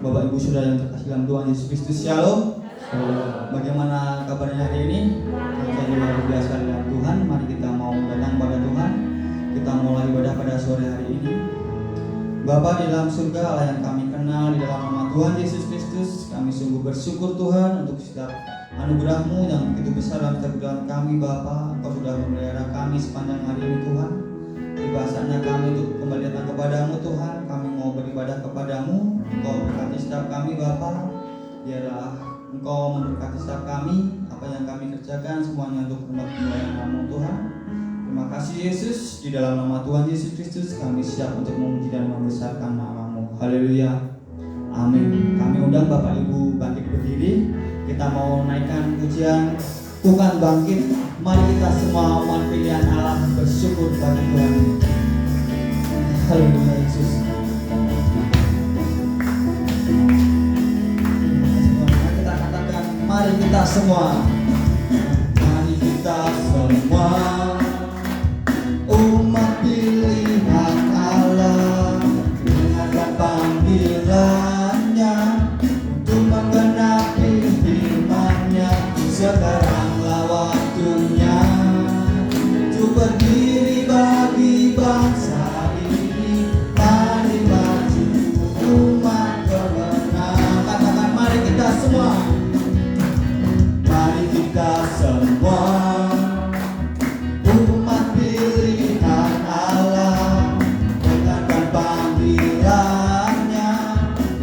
Bapak Ibu Saudara yang terkasih dalam Tuhan Yesus Kristus, Shalom. Bagaimana kabarnya hari ini? Saya luar biasa dalam Tuhan. Mari kita mau datang pada Tuhan. Kita mulai ibadah pada sore hari ini. Bapa di dalam surga, Allah yang kami kenal, di dalam nama Tuhan Yesus Kristus, kami sungguh bersyukur Tuhan untuk setiap anugerah-Mu yang begitu besar dalam setiap kehidupan kami. Bapa, Engkau sudah memelihara kami sepanjang hari ini Tuhan. Tiba saatnya kami untuk kembali datang kepadamu Tuhan. Kami mau beribadah kepadamu. Engkau berkati setiap kami Bapa. Biarlah Engkau memberkati setiap kami. Apa yang kami kerjakan semuanya untuk hormat kemuliaan nama Tuhan. Terima kasih Yesus. Di dalam nama Tuhan Yesus Kristus kami siap untuk memuji dan membesarkan nama-Mu. Haleluya. Amin. Kami undang Bapak Ibu bangkit berdiri. Kita mau naikkan pujian Bukan Bangkit. Mari kita semua umat pilihan Allah bersyukur bagi Tuhan. Haleluya Yesus. Mari kita katakan, mari kita semua. Mari kita semua umat pilihan Allah, dengarkan panggilannya untuk menggenapi firman-Nya. Sekaranglah waktunya untuk berdiri bagi bangsa ini. Mari maju umat kemenangan. Katakan mari kita semua. Mari kita semua umat pilihan Allah, dengarkan panggilannya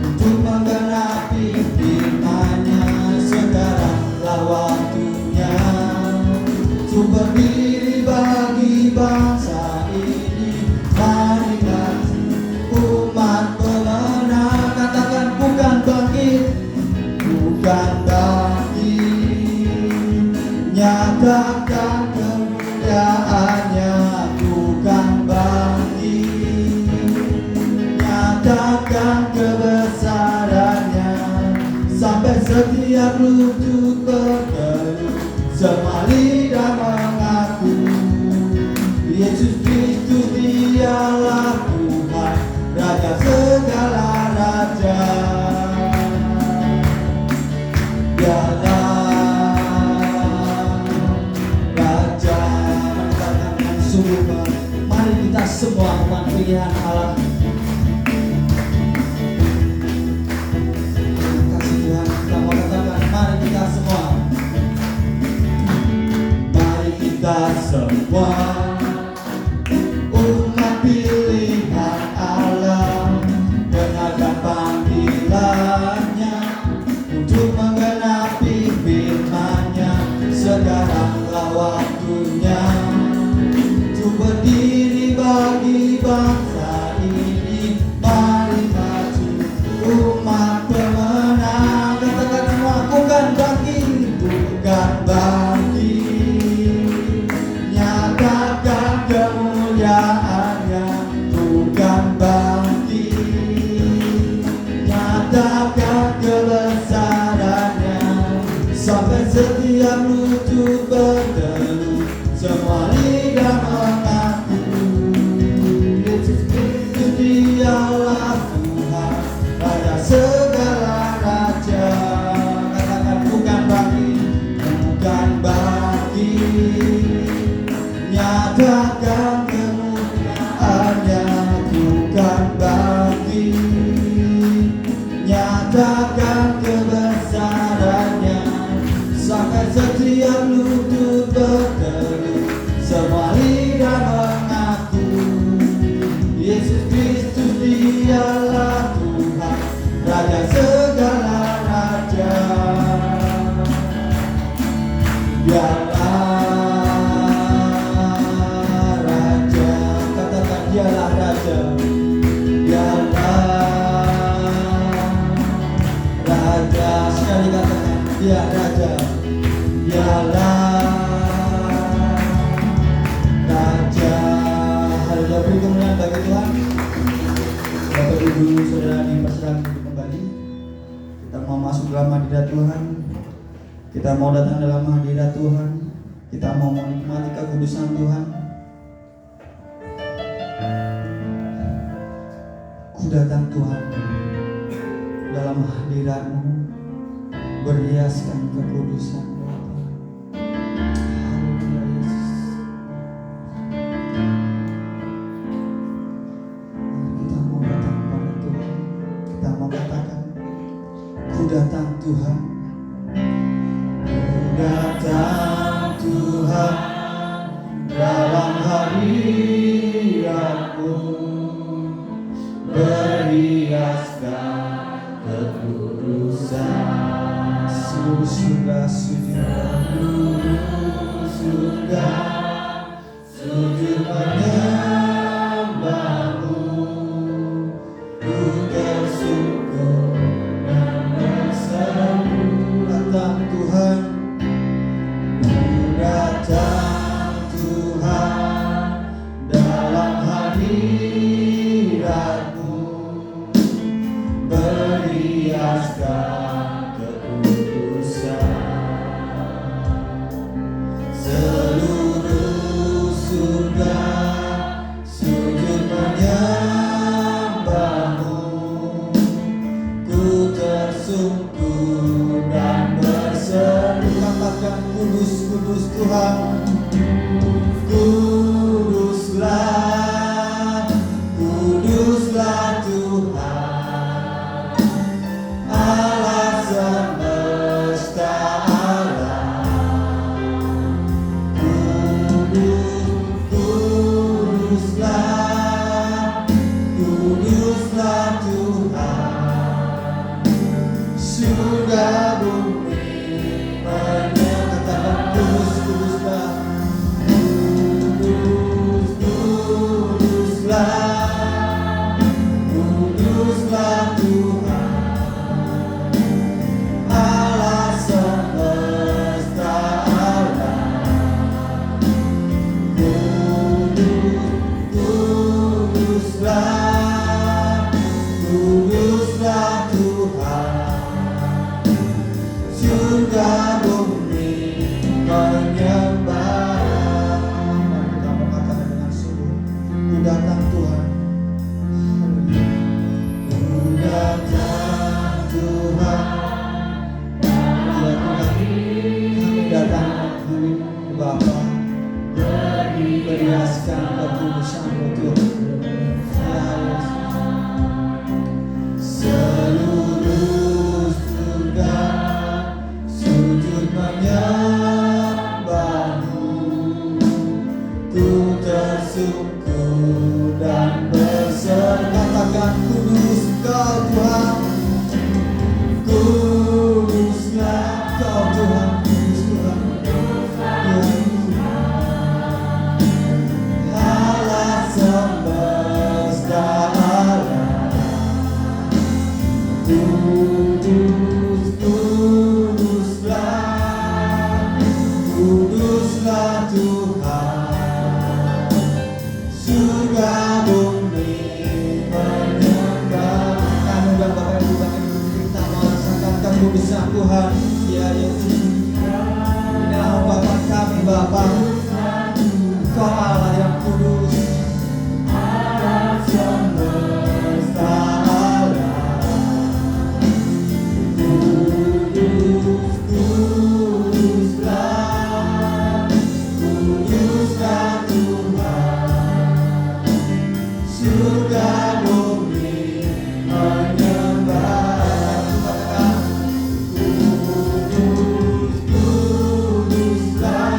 untuk menggenapi firman-Nya. Sekaranglah waktunya untuk berdiri bagi bangsa ini. Mari maju umat pemenang. Katakan bukan bangkit, bukan bangkit, nyatakan kemuliaan-Nya. Bukan bangkit, nyatakan kebesaran-Nya, sampai setiap lutut berteduh, semua lidah mengaku Yesus Kristus Dialah Tuhan, Raja segala raja. Dialah Raja. Sungguh, mari kita semua umat pilihan Allah. Kasih Tuhan, kita mau katakan, mari kita semua. Mari kita semua umat pilihan Allah, dengarkan panggilannya untuk menggenapi firman-Nya. Sekaranglah waktunya untuk berdiri bagi bangsa ini. Mari maju umat pemenang. Katakan semua, bukan bangkit, bukan bangkit, nyatakan kemuliaan-Nya. Bukan bangkit, nyatakan kebesaran-Nya, sampai setiap lutut berteduh, semua lidah mengaku Yesus Kristus Dialah Tuhan, Raja segala raja. Katakan bukan bangkit, bukan bangkit, nyatakan kemuliaan-Nya. Bukan bangkit, nyatakan kebesaran-Nya, sampai setiap lutut berteduh, semua lidah mengaku Yesus Kristus Dialah Tuhan, Raja segala raja. Dialah Raja. Katakan Dialah Raja. Dialah Raja. Sekali katakan, Dia Raja. Dialah Raja. Haleluya, beri kemuliaan bagi Tuhan. Bapak Ibu Saudara dipersilakan duduk kembali. Kita mau masuk dalam hadirat Tuhan. Kita mau datang dalam hadirat Tuhan. Kita mau menikmati kekudusan Tuhan. Ku datang Tuhan, dalam hadirat-Mu, berhiaskan kekudusan Bapa. Haleluya Yesus. Kita mau datang pada Tuhan. Kita mau katakan, ku datang Tuhan. Ku datang Tuhan dalam hadirat-Mu, berhiaskan kekudusan. Seluruh surga sujud menyembah-Mu. Ku tersungkur dan berseru, datang Tuhan. Ku datang Tuhan dalam hadirat-Mu, berhiaskan kekudusan. Seluruh surga sujud menyembah-Mu. Ku tersungkur dan berseru, katakan, kudus, kudus Tuhan. Kuduslah, kuduslah Tuhan, Allah semesta alam. Kuduslah, kuduslah Tuhan, surga bumi menyatakan kudus, kuduslah. Kuduslah, kuduslah Tuhan, Allah semesta alam. Kuduslah, kuduslah Tuhan, surga bumi menyembah. Mari kita mengatakan dengan sungguh, ku datang Tuhan. Ku datang Tuhan. Ya Tuhan, kami datang hari Bapa, berhiaskan kekudusan-Mu Tuhan. Ya Yesus. Seluruh surga sujud menyembah-Mu. Ku tersungkur dan berseru, katakan, kudus Kau Tuhan. Kuduslah Kau Tuhan, kudus Tuhan. Allah semesta alam. Kudus, kuduslah, kuduslah Tuhan, surga bumi menyembah. Kami dan Bapak Ibu, kita merasakan kekudusan Tuhan. Ya Yesus, inilah Bapa kami, Bapa. Engkau Allah yang kudus, Allah semesta alam. Kudus, kuduslah, kuduslah Tuhan, surga bumi menyembah. Kudus, kuduslah,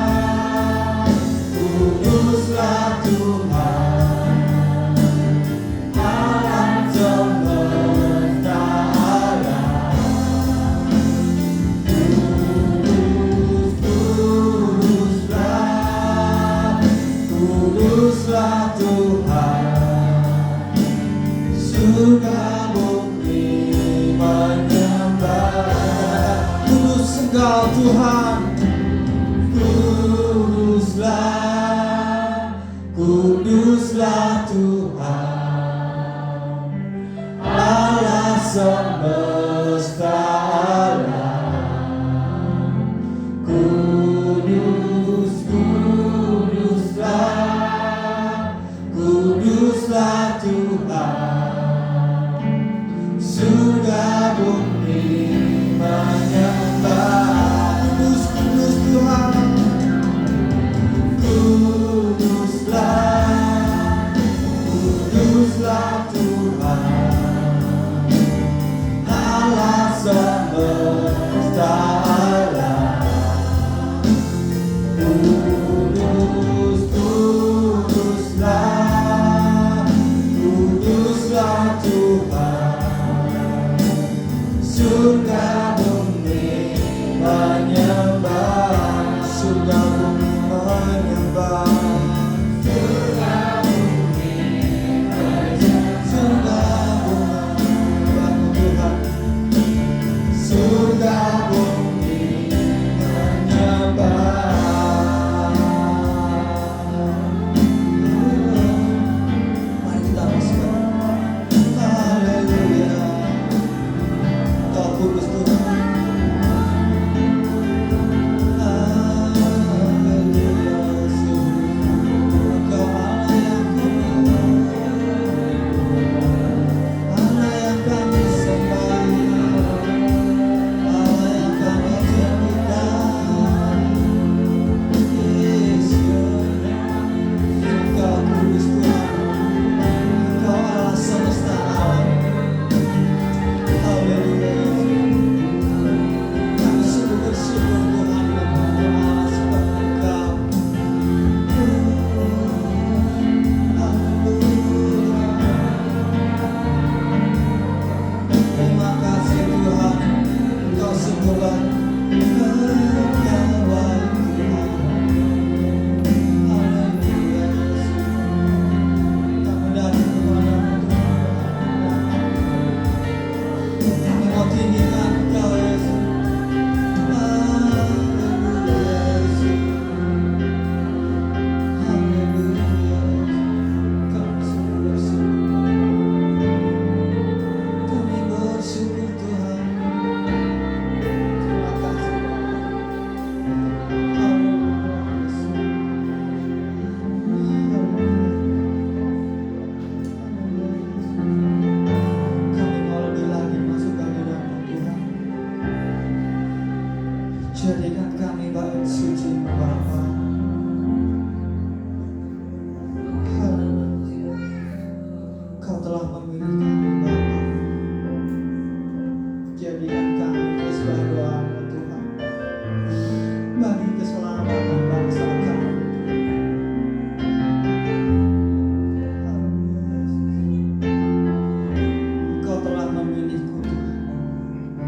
kuduslah Tuhan, alam semesta alam. Kudus, kuduslah, kuduslah Tuhan, surga bumi menyembah. Kudus Engkau Tuhan. Kuduslah, kuduslah Tuhan, Allah semesta alam. Kudus, kuduslah, kuduslah Tuhan, surga bumi Jadikan kami bait suci Bapa. Kau telah memilih kami Bapa. Jadikan kami sebuah doa Tuhan bagi keselamatan bangsa kami. Kau telah memilihku Tuhan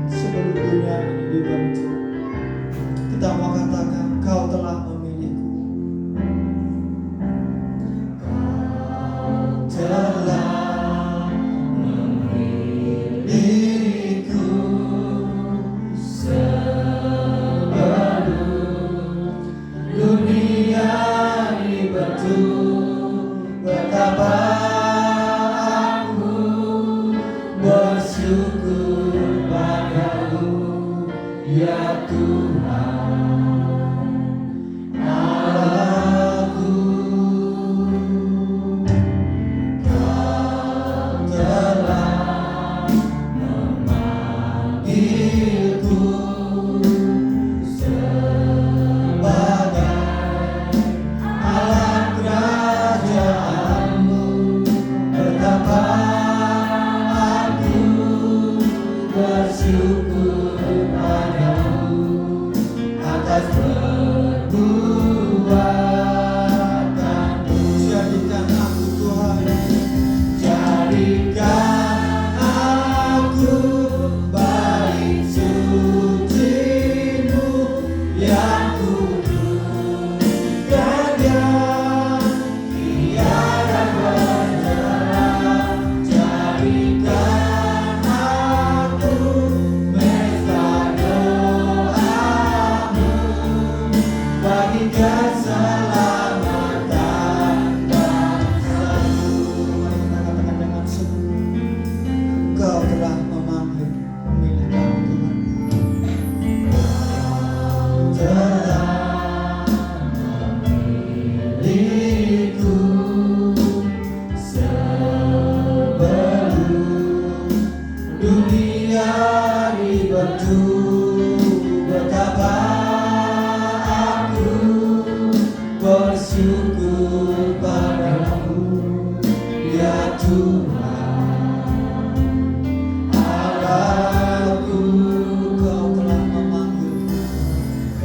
sebelum dunia ini dibentuk. Kita mau katakan kau telah memilihku. Kau telah memilihku sebelum dunia dibentuk. Betapa aku bersyukur padamu ya Tuhan. Bersyukur padamu ya Tuhan Allahku. Kau telah memanggilku,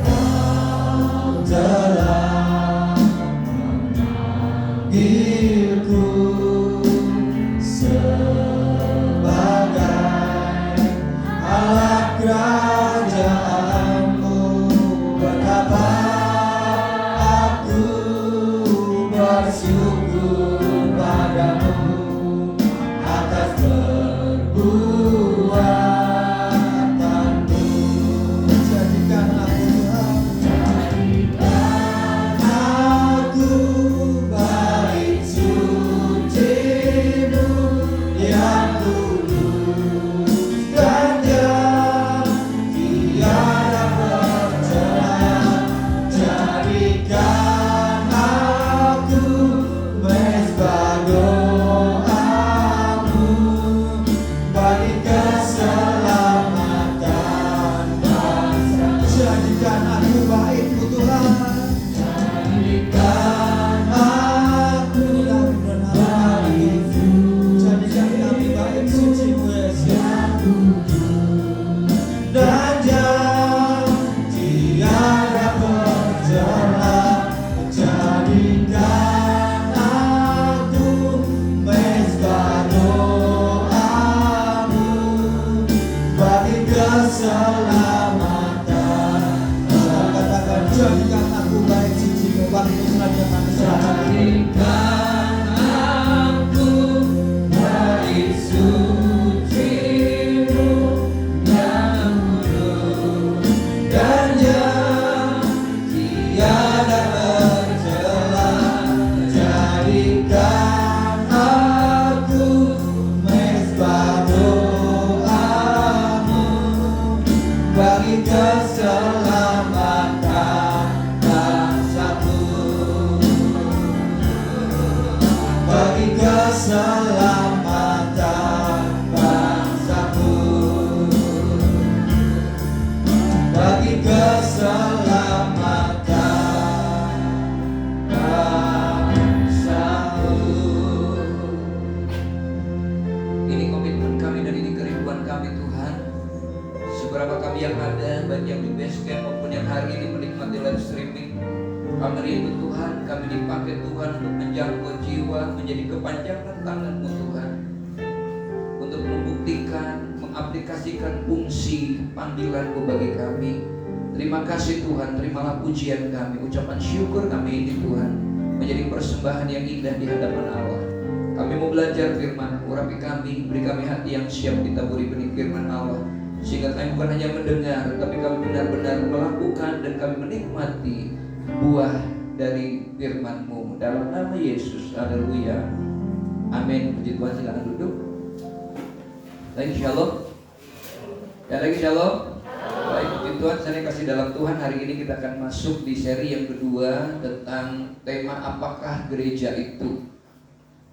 Kau telah memanggilku sebagai alat keselamatan. Saudara katakan, jadikan aku baik sisimu, waktu selanjutnya keselamatan. Kami rindu Tuhan, kami dipakai Tuhan untuk menjangkau jiwa, menjadi kepanjangan tangan-Mu Tuhan, untuk membuktikan, mengaplikasikan fungsi panggilan-Mu bagi kami. Terima kasih Tuhan, terimalah pujian kami, ucapan syukur kami ini Tuhan, menjadi persembahan yang indah di hadapan Allah. Kami mau belajar firman-Mu, urapi kami, beri kami hati yang siap ditaburi benih firman Allah, sehingga kami bukan hanya mendengar, tapi kami benar-benar melakukan dan kami menikmati buah dari firman-Mu dalam nama Yesus. Haleluya. Amin. Puji Tuhan, silakan duduk. Lagi shalom. Ya, lagi shalom. Baik, puji Tuhan, saya kasih dalam Tuhan. Hari ini kita akan masuk di seri yang kedua tentang tema apakah gereja itu.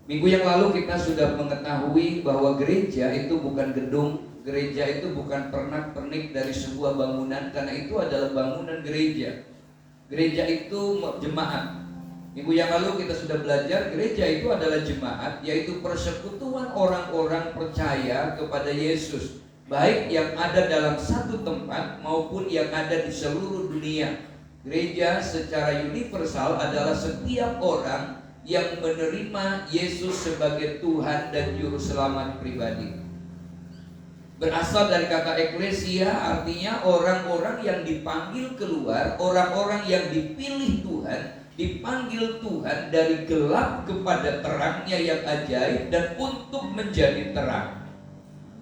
Minggu yang lalu kita sudah mengetahui bahwa gereja itu bukan gedung, gereja itu bukan pernak-pernik dari sebuah bangunan, karena itu adalah bangunan gereja. Gereja itu jemaat. Minggu yang lalu kita sudah belajar gereja itu adalah jemaat, yaitu persekutuan orang-orang percaya kepada Yesus, baik yang ada dalam satu tempat maupun yang ada di seluruh dunia. Gereja secara universal adalah setiap orang yang menerima Yesus sebagai Tuhan dan Juru Selamat pribadi. Berasal dari kata eklesia, artinya orang-orang yang dipanggil keluar, orang-orang yang dipilih Tuhan, dipanggil Tuhan dari gelap kepada terangnya yang ajaib dan untuk menjadi terang.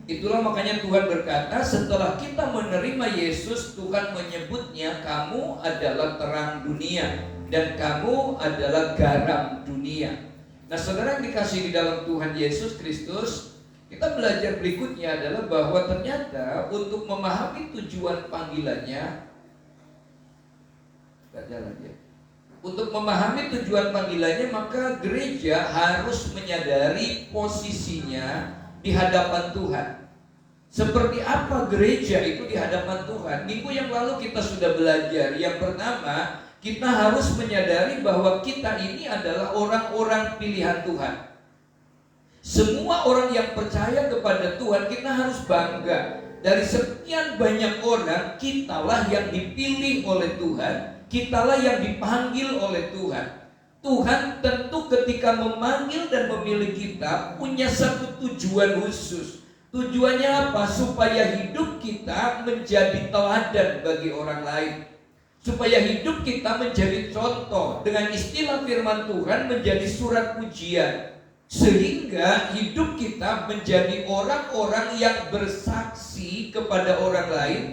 Itulah makanya Tuhan berkata, setelah kita menerima Yesus, Tuhan menyebutnya, kamu adalah terang dunia dan kamu adalah garam dunia. Nah, saudara yang dikasihi di dalam Tuhan Yesus Kristus, kita belajar berikutnya adalah bahwa ternyata untuk memahami tujuan panggilannya, gak jalan ya. Untuk memahami tujuan panggilannya, maka gereja harus menyadari posisinya di hadapan Tuhan. Seperti apa gereja itu di hadapan Tuhan? Minggu yang lalu kita sudah belajar. Yang pertama, kita harus menyadari bahwa kita ini adalah orang-orang pilihan Tuhan. Semua orang yang percaya kepada Tuhan, kita harus bangga. Dari sekian banyak orang, kitalah yang dipilih oleh Tuhan, kitalah yang dipanggil oleh Tuhan. Tuhan tentu ketika memanggil dan memilih kita punya satu tujuan khusus. Tujuannya apa? Supaya hidup kita menjadi teladan bagi orang lain, supaya hidup kita menjadi contoh. Dengan istilah firman Tuhan, menjadi surat pujian, sehingga hidup kita menjadi orang-orang yang bersaksi kepada orang lain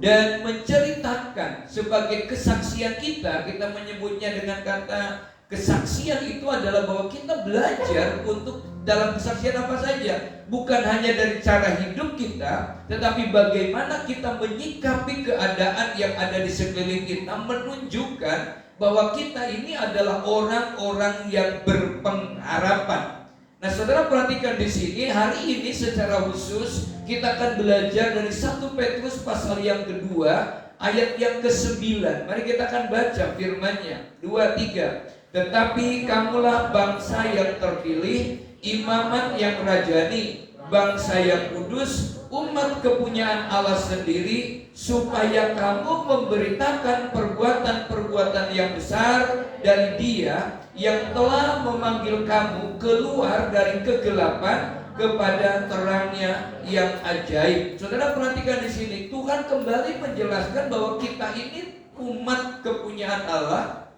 dan menceritakan sebagai kesaksian kita. Kita menyebutnya dengan kata kesaksian itu adalah bahwa kita belajar untuk dalam kesaksian apa saja, bukan hanya dari cara hidup kita, tetapi bagaimana kita menyikapi keadaan yang ada di sekeliling kita, menunjukkan bahwa kita ini adalah orang-orang yang berpengharapan. Nah, saudara perhatikan di sini, hari ini secara khusus kita akan belajar dari 1 Petrus pasal yang kedua, ayat yang ke-9. Mari kita akan baca firman-Nya. 2-3. Tetapi kamulah bangsa yang terpilih, imamat yang rajani, bangsa yang kudus, umat kepunyaan Allah sendiri, supaya kamu memberitakan perbuatan-perbuatan yang besar dari Dia yang telah memanggil kamu keluar dari kegelapan kepada terangnya yang ajaib. Saudara perhatikan di sini, Tuhan kembali menjelaskan bahwa kita ini umat kepunyaan Allah,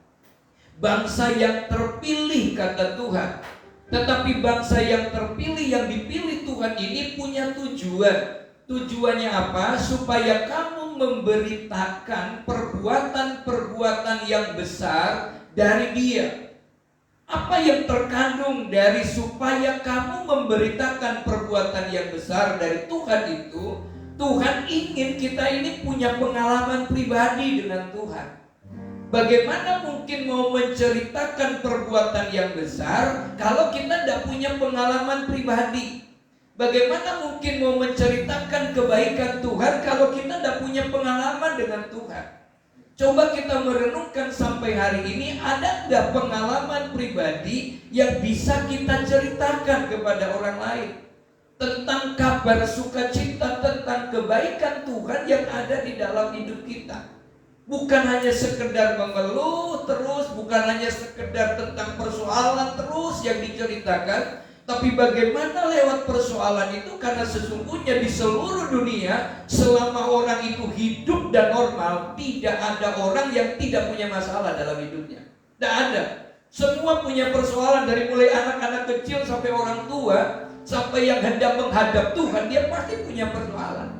bangsa yang terpilih kata Tuhan. Tetapi bangsa yang terpilih, yang dipilih Tuhan ini punya tujuan. Tujuannya apa? Supaya kamu memberitakan perbuatan-perbuatan yang besar dari Dia. Apa yang terkandung dari supaya kamu memberitakan perbuatan yang besar dari Tuhan itu? Tuhan ingin kita ini punya pengalaman pribadi dengan Tuhan. Bagaimana mungkin mau menceritakan perbuatan yang besar kalau kita tidak punya pengalaman pribadi? Bagaimana mungkin mau menceritakan kebaikan Tuhan kalau kita tidak punya pengalaman dengan Tuhan? Coba kita merenungkan sampai hari ini, ada tidak pengalaman pribadi yang bisa kita ceritakan kepada orang lain? Tentang kabar sukacita, tentang kebaikan Tuhan yang ada di dalam hidup kita. Bukan hanya sekedar mengeluh terus, bukan hanya sekedar tentang persoalan terus yang diceritakan, tapi bagaimana lewat persoalan itu, karena sesungguhnya di seluruh dunia selama orang itu hidup dan normal, tidak ada orang yang tidak punya masalah dalam hidupnya. Tidak ada. Semua punya persoalan, dari mulai anak-anak kecil sampai orang tua, sampai yang hendak menghadap Tuhan, dia pasti punya persoalan.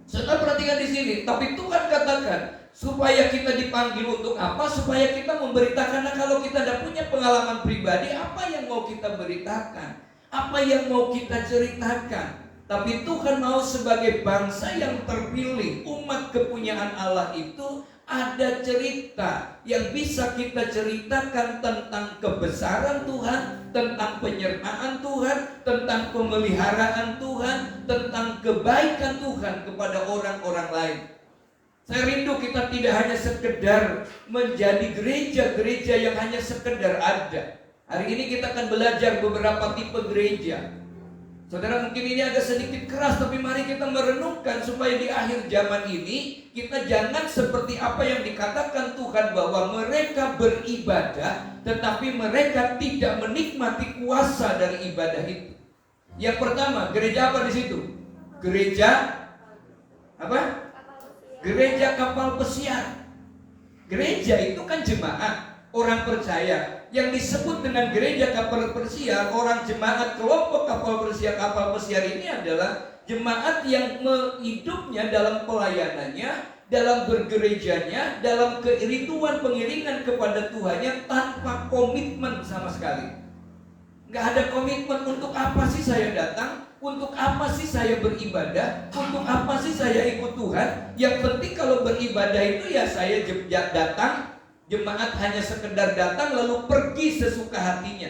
Saudara perhatikan di sini, tapi Tuhan katakan supaya kita dipanggil untuk apa? Supaya kita memberitakan. Nah, kalau kita tidak punya pengalaman pribadi, apa yang mau kita beritakan? Apa yang mau kita ceritakan? Tapi Tuhan mau sebagai bangsa yang terpilih, umat kepunyaan Allah itu, ada cerita yang bisa kita ceritakan tentang kebesaran Tuhan, tentang penyertaan Tuhan, tentang pemeliharaan Tuhan, tentang kebaikan Tuhan kepada orang-orang lain. Saya rindu kita tidak hanya sekedar menjadi gereja-gereja yang hanya sekedar ada. Hari ini kita akan belajar beberapa tipe gereja. Saudara, mungkin ini agak sedikit keras, tapi mari kita merenungkan supaya di akhir zaman ini kita jangan seperti apa yang dikatakan Tuhan, bahwa mereka beribadah tetapi mereka tidak menikmati kuasa dari ibadah itu. Yang pertama, gereja apa di situ? Gereja apa? Gereja kapal pesiar. Gereja itu kan jemaat, orang percaya. Yang disebut dengan gereja kapal pesiar, orang jemaat kelompok kapal pesiar ini adalah jemaat yang hidupnya dalam pelayanannya, dalam bergerejanya, dalam kerinduan pengiringan kepada Tuhannya tanpa komitmen sama sekali. Nggak ada komitmen, untuk apa sih saya datang? Untuk apa sih saya beribadah? Untuk apa sih saya ikut Tuhan? Yang penting kalau beribadah itu ya saya datang. Jemaat hanya sekedar datang lalu pergi sesuka hatinya.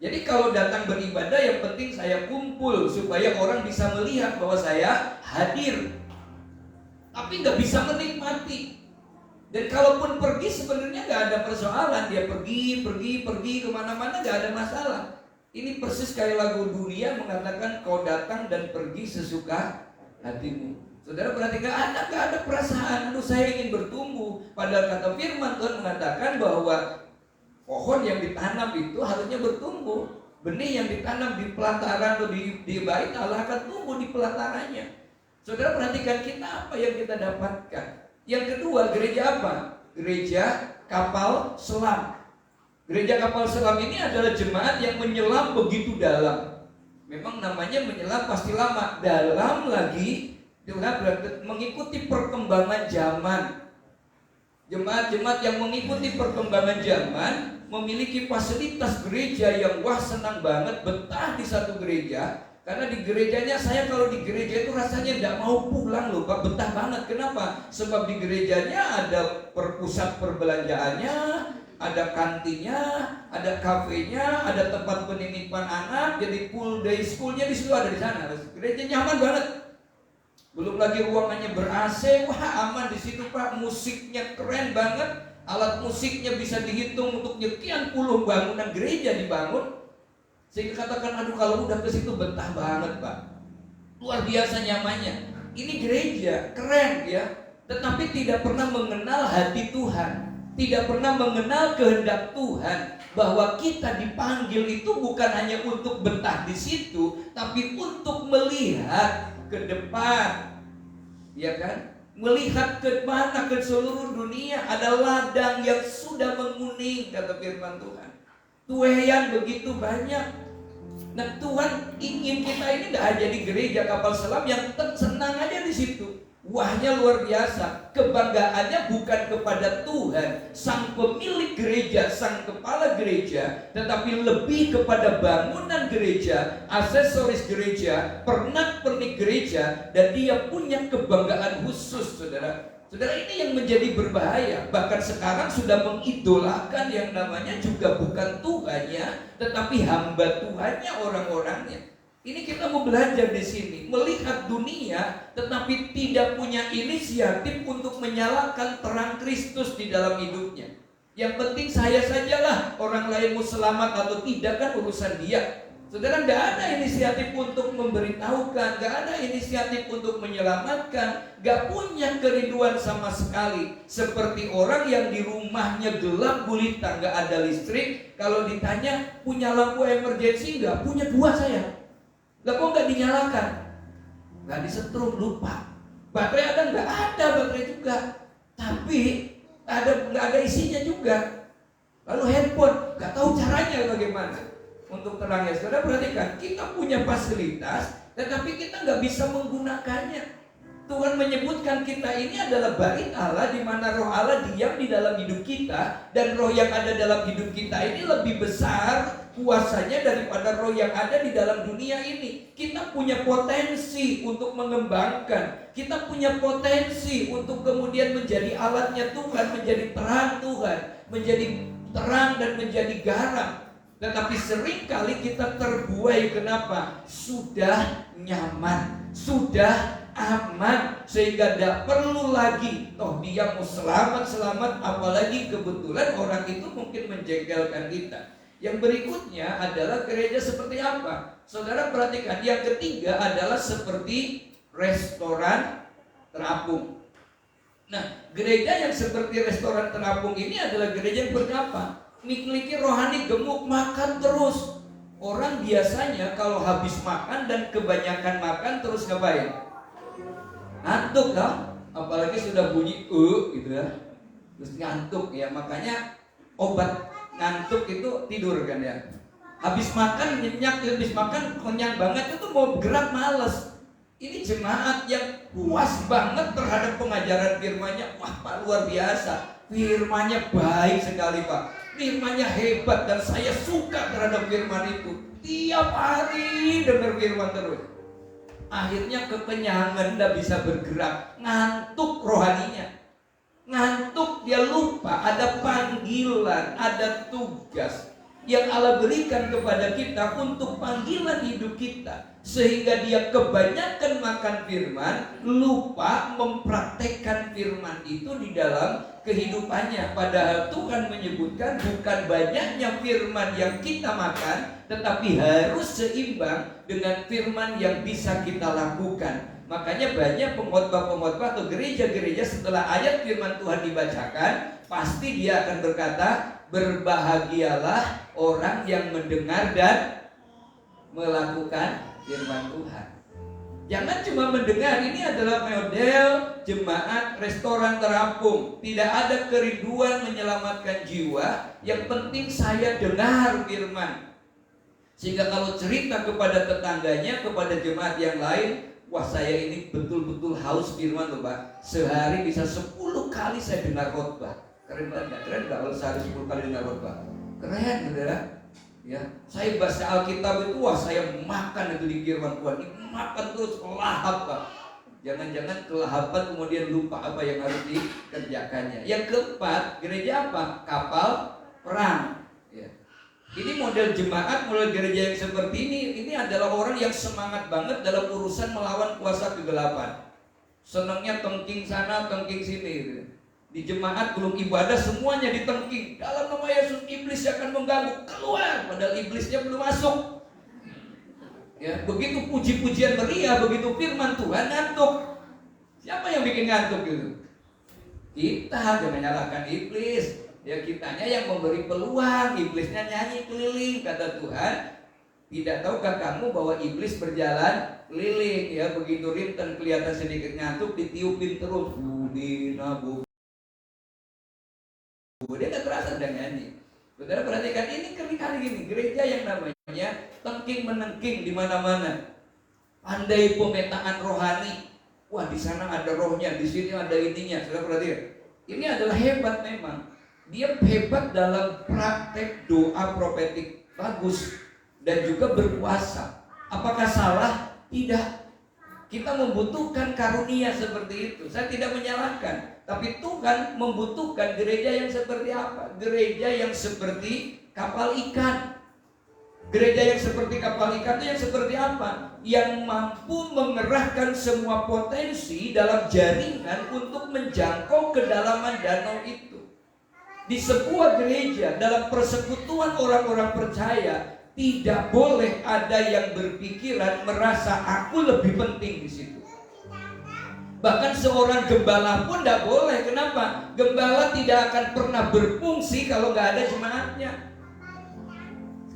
Jadi kalau datang beribadah, yang penting saya kumpul supaya orang bisa melihat bahwa saya hadir, tapi nggak bisa menikmati. Dan kalaupun pergi sebenarnya nggak ada persoalan, dia pergi kemana-mana nggak ada masalah. Ini persis kayak lagu dunia mengatakan kau datang dan pergi sesuka hatimu. Saudara perhatikan, nggak ada perasaan, saya ingin bertumbuh. Padahal kata firman Tuhan mengatakan bahwa pohon yang ditanam itu harusnya bertumbuh. Benih yang ditanam di pelataran atau di bait Allah akan tumbuh di pelatarannya. Saudara perhatikan, kita apa yang kita dapatkan. Yang kedua, gereja apa? Gereja kapal selam. Gereja kapal selam ini adalah jemaat yang menyelam begitu dalam. Memang namanya menyelam pasti lama. Dalam lagi, mengikuti perkembangan zaman. Jemaat-jemaat yang mengikuti perkembangan zaman memiliki fasilitas gereja yang senang banget betah di satu gereja. Karena di gerejanya, saya kalau di gereja itu rasanya tidak mau pulang loh Pak, betah banget. Kenapa? Sebab di gerejanya ada pusat perbelanjaannya, ada kantinnya, ada kafenya, ada tempat penitipan anak. Jadi full day schoolnya di situ, ada di sana. Gereja nyaman banget. Belum lagi ruangannya ber-AC, aman di situ Pak. Musiknya keren banget, alat musiknya bisa dihitung untuk sekian puluh bangunan gereja dibangun. Sehingga katakan, aduh kalau udah ke situ betah banget Pak. Luar biasa nyamannya. Ini gereja keren ya, tetapi tidak pernah mengenal hati Tuhan. tidak pernah mengenal kehendak Tuhan, bahwa kita dipanggil itu bukan hanya untuk betah di situ, tapi untuk melihat ke depan, ya kan? Melihat ke mana, ke seluruh dunia ada ladang yang sudah menguning, kata firman Tuhan. Tuaian begitu banyak. Nah, Tuhan ingin kita ini gak hanya di gereja kapal selam yang senang aja di situ. Wahnya luar biasa. Kebanggaannya bukan kepada Tuhan, sang pemilik gereja, sang kepala gereja, tetapi lebih kepada bangunan gereja, aksesoris gereja, pernak-pernik gereja, dan dia punya kebanggaan khusus, saudara. Saudara, ini yang menjadi berbahaya. Bahkan sekarang sudah mengidolakan yang namanya juga bukan Tuhannya, tetapi hamba Tuhannya orang-orangnya. Ini kita mau belajar di sini, melihat dunia tetapi tidak punya inisiatif untuk menyalakan terang Kristus di dalam hidupnya. Yang penting saya sajalah, orang lain mau selamat atau tidak kan urusan dia. Saudara, tidak ada inisiatif untuk memberitahukan, tidak ada inisiatif untuk menyelamatkan, tidak punya kerinduan sama sekali. Seperti orang yang di rumahnya gelap gulita, tidak ada listrik. Kalau ditanya punya lampu emergency nggak? Punya 2 saya. Lah kok nggak dinyalakan? Nggak disetrum, lupa. Baterai ada nggak? Ada baterai juga, tapi nggak ada isinya juga. Lalu handphone nggak tahu caranya bagaimana untuk terangnya. Saudara perhatikan, kita punya fasilitas, tetapi kita nggak bisa menggunakannya. Tuhan menyebutkan kita ini adalah bait Allah, di mana roh Allah diam di dalam hidup kita, dan roh yang ada dalam hidup kita ini lebih besar kuasanya daripada roh yang ada di dalam dunia ini. Kita punya potensi untuk mengembangkan, kita punya potensi untuk kemudian menjadi alatnya Tuhan, menjadi terang Tuhan, menjadi terang dan menjadi garam. Tetapi seringkali kita terbuai. Kenapa? Sudah nyaman, sudah aman, sehingga tidak perlu lagi. Toh dia mau selamat-selamat, apalagi kebetulan orang itu mungkin menjengkelkan kita. Yang berikutnya adalah gereja seperti apa? Saudara perhatikan, yang ketiga adalah seperti restoran terapung. Nah, gereja yang seperti restoran terapung ini adalah gereja yang berapa? Memiliki rohani gemuk, makan terus. Orang biasanya kalau habis makan dan kebanyakan makan terus ngapain? Ngantuk kan? Apalagi sudah bunyi gitu ya, terus ngantuk ya. Makanya obat ngantuk itu tidur kan ya. Habis makan nyenyak, habis makan kenyang banget, itu mau gerak males. Ini jemaat yang puas banget terhadap pengajaran firman-Nya. Wah Pak, luar biasa, firman-Nya baik sekali Pak, firman-Nya hebat, dan saya suka terhadap firman itu. Tiap hari dengar firman terus. Akhirnya kekenyangan, tidak bisa bergerak, ngantuk rohaninya. Ngantuk, dia lupa ada panggilan, ada tugas yang Allah berikan kepada kita untuk panggilan hidup kita. Sehingga dia kebanyakan makan firman, lupa mempraktekkan firman itu di dalam kehidupannya. Padahal Tuhan menyebutkan bukan banyaknya firman yang kita makan, tetapi harus seimbang dengan firman yang bisa kita lakukan. Makanya banyak pengkhotbah-pengkhotbah atau gereja-gereja setelah ayat firman Tuhan dibacakan, pasti dia akan berkata, berbahagialah orang yang mendengar dan melakukan firman Tuhan. Jangan cuma mendengar. Ini adalah model jemaat restoran terapung. Tidak ada kerinduan menyelamatkan jiwa. Yang penting saya dengar firman, sehingga kalau cerita kepada tetangganya, kepada jemaat yang lain, wah saya ini betul-betul haus firman loh Pak. Sehari bisa 10 kali saya dengar khotbah. Keren banget, keren nggak kalau sehari 10 kali dengar khotbah? Keren, saudara. Ya, saya baca Alkitab itu, wah saya makan itu di firman Tuhan. Makan terus, kelahap Pak. Jangan-jangan kelahapan kemudian lupa apa yang harus dikerjakannya. Yang keempat, gereja apa? Kapal perang. Ya. Ini model jemaat, model gereja yang seperti ini adalah orang yang semangat banget dalam urusan melawan kuasa kegelapan. Senangnya tengking sana, tengking sini gitu. Di jemaat belum ibadah semuanya ditengking. Dalam nama Yesus, iblis akan mengganggu, keluar, padahal iblisnya belum masuk. Ya, begitu puji-pujian meriah, begitu firman Tuhan, ngantuk. Siapa yang bikin ngantuk gitu? Kita, jangan nyalakan iblis. Ya kitanya yang memberi peluang, iblisnya nyanyi keliling. Kata Tuhan, tidak tahukah kamu bahwa iblis berjalan keliling, ya begitu rinten kelihatan sedikit ngantuk ditiupin terus, budina bu, dia nggak terasa udah nyanyi. Saudara perhatikan ini kali gini, gereja yang namanya tengking menengking di mana-mana, pandai pemetaan rohani. Wah di sana ada rohnya, di sini ada ininya. Saudara perhatikan, ini adalah hebat memang. Dia hebat dalam praktek doa profetik bagus dan juga berpuasa. Apakah salah? Tidak. Kita membutuhkan karunia seperti itu. Saya tidak menyalahkan, tapi Tuhan membutuhkan gereja yang seperti apa? Gereja yang seperti kapal ikan. Gereja yang seperti kapal ikan itu yang seperti apa? Yang mampu mengerahkan semua potensi dalam jaringan untuk menjangkau kedalaman danau itu. Di sebuah gereja, dalam persekutuan orang-orang percaya, tidak boleh ada yang berpikiran merasa aku lebih penting di situ. Bahkan seorang gembala pun tidak boleh. Kenapa? Gembala tidak akan pernah berfungsi kalau nggak ada jemaatnya.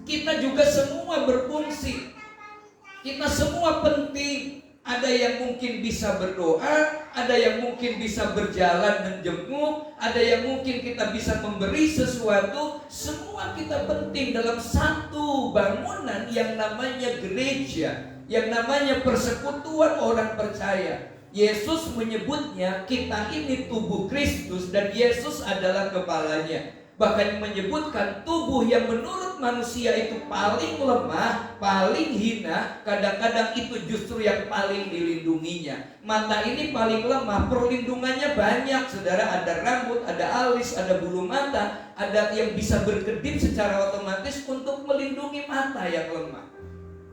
Kita juga semua berfungsi. Kita semua penting. Ada yang mungkin bisa berdoa, ada yang mungkin bisa berjalan menjenguk, ada yang mungkin kita bisa memberi sesuatu. Semua kita penting dalam satu bangunan yang namanya gereja, yang namanya persekutuan orang percaya. Yesus menyebutnya kita ini tubuh Kristus dan Yesus adalah kepalanya. Bahkan menyebutkan tubuh yang menurut manusia itu paling lemah, paling hina, kadang-kadang itu justru yang paling dilindunginya. Mata ini paling lemah, perlindungannya banyak. Saudara, ada rambut, ada alis, ada bulu mata, ada yang bisa berkedip secara otomatis untuk melindungi mata yang lemah.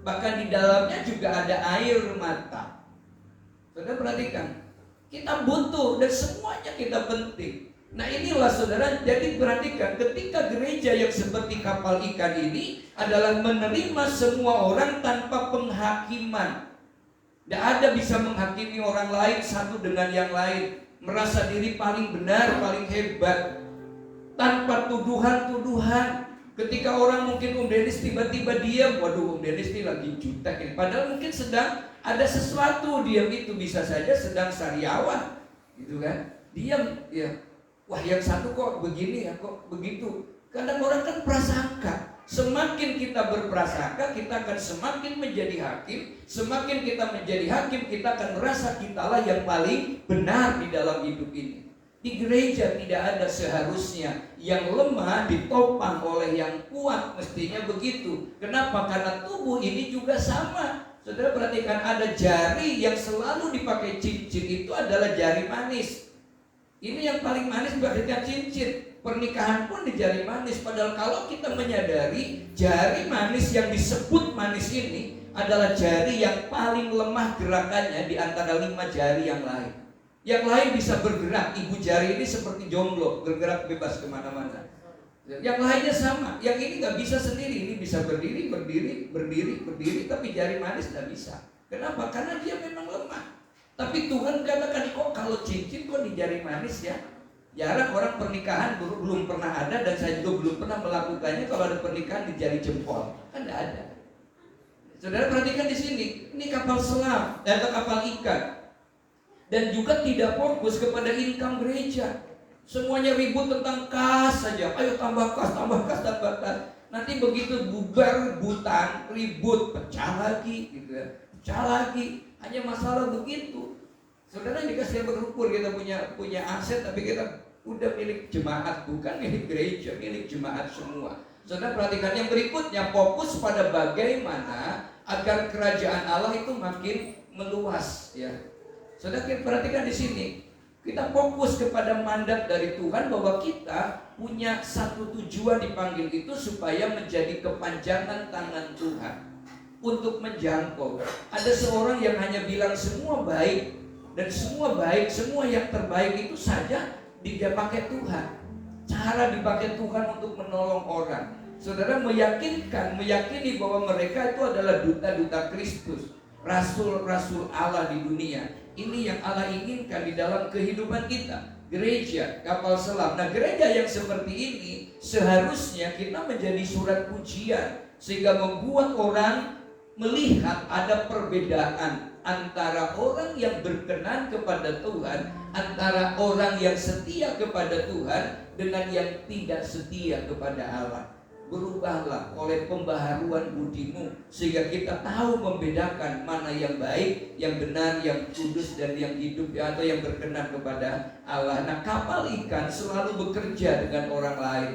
Bahkan di dalamnya juga ada air mata. Saudara perhatikan, kita butuh dan semuanya kita penting. Nah inilah saudara, jadi perhatikan ketika gereja yang seperti kapal ikan ini adalah menerima semua orang tanpa penghakiman. Tidak ada bisa menghakimi orang lain satu dengan yang lain, merasa diri paling benar, paling hebat, tanpa tuduhan-tuduhan. Ketika orang mungkin Dennis tiba-tiba diam, waduh Dennis ini lagi jutek ini. Padahal mungkin sedang ada sesuatu, diam itu bisa saja sedang sariawan, gitu kan? Diam, ya. Wah yang satu kok begini ya, kok begitu. Kadang orang kan prasangka. Semakin kita berprasangka, kita akan semakin menjadi hakim. Semakin kita menjadi hakim, kita akan merasa kitalah yang paling benar di dalam hidup ini. Di gereja tidak ada seharusnya yang lemah ditopang oleh yang kuat, mestinya begitu. Kenapa? Karena tubuh ini juga sama. Saudara perhatikan, ada jari yang selalu dipakai cincin, itu adalah jari manis. Ini yang paling manis berarti cincin. Pernikahan pun di jari manis. Padahal kalau kita menyadari jari manis yang disebut manis ini adalah jari yang paling lemah gerakannya di antara 5 jari yang lain. Yang lain bisa bergerak. Ibu jari ini seperti jomblo, bergerak bebas kemana-mana. Yang lainnya sama. Yang ini gak bisa sendiri. Ini bisa berdiri, tapi jari manis gak bisa. Kenapa? Karena dia memang lemah. Tapi Tuhan katakan, kok kalau cincin kok di jari manis ya? Jarang orang pernikahan belum pernah ada, dan saya juga belum pernah melakukannya kalau ada pernikahan di jari jempol. Kan tidak ada. Saudara perhatikan di sini, ini kapal selam atau kapal ikan. Dan juga tidak fokus kepada income gereja. Semuanya ribut tentang kas saja. Ayo tambah kas. Nanti begitu bubar rebutan, ribut, pecah lagi gitu ya. Pecah lagi. Hanya masalah begitu. Saudara dikasih berukur, kita punya aset, tapi kita udah milik jemaat, bukan milik gereja, milik jemaat semua. Saudara perhatikan yang berikutnya, fokus pada bagaimana agar kerajaan Allah itu makin meluas. Ya, saudara perhatikan di sini, kita fokus kepada mandat dari Tuhan bahwa kita punya satu tujuan dipanggil itu supaya menjadi kepanjangan tangan Tuhan. Untuk menjangkau. Ada seorang yang hanya bilang semua baik, dan semua baik, semua yang terbaik itu saja dipakai Tuhan. Cara dipakai Tuhan untuk menolong orang. Saudara meyakini bahwa mereka itu adalah duta-duta Kristus, rasul-rasul Allah di dunia. Ini yang Allah inginkan di dalam kehidupan kita. Gereja, kapal selam. Nah, gereja yang seperti ini seharusnya kita menjadi surat pujian, sehingga membuat orang melihat ada perbedaan antara orang yang berkenan kepada Tuhan, antara orang yang setia kepada Tuhan dengan yang tidak setia kepada Allah. Berubahlah oleh pembaharuan budimu, sehingga kita tahu membedakan mana yang baik, yang benar, yang kudus, dan yang hidup, atau yang berkenan kepada Allah. Nah, kapal ikan selalu bekerja dengan orang lain.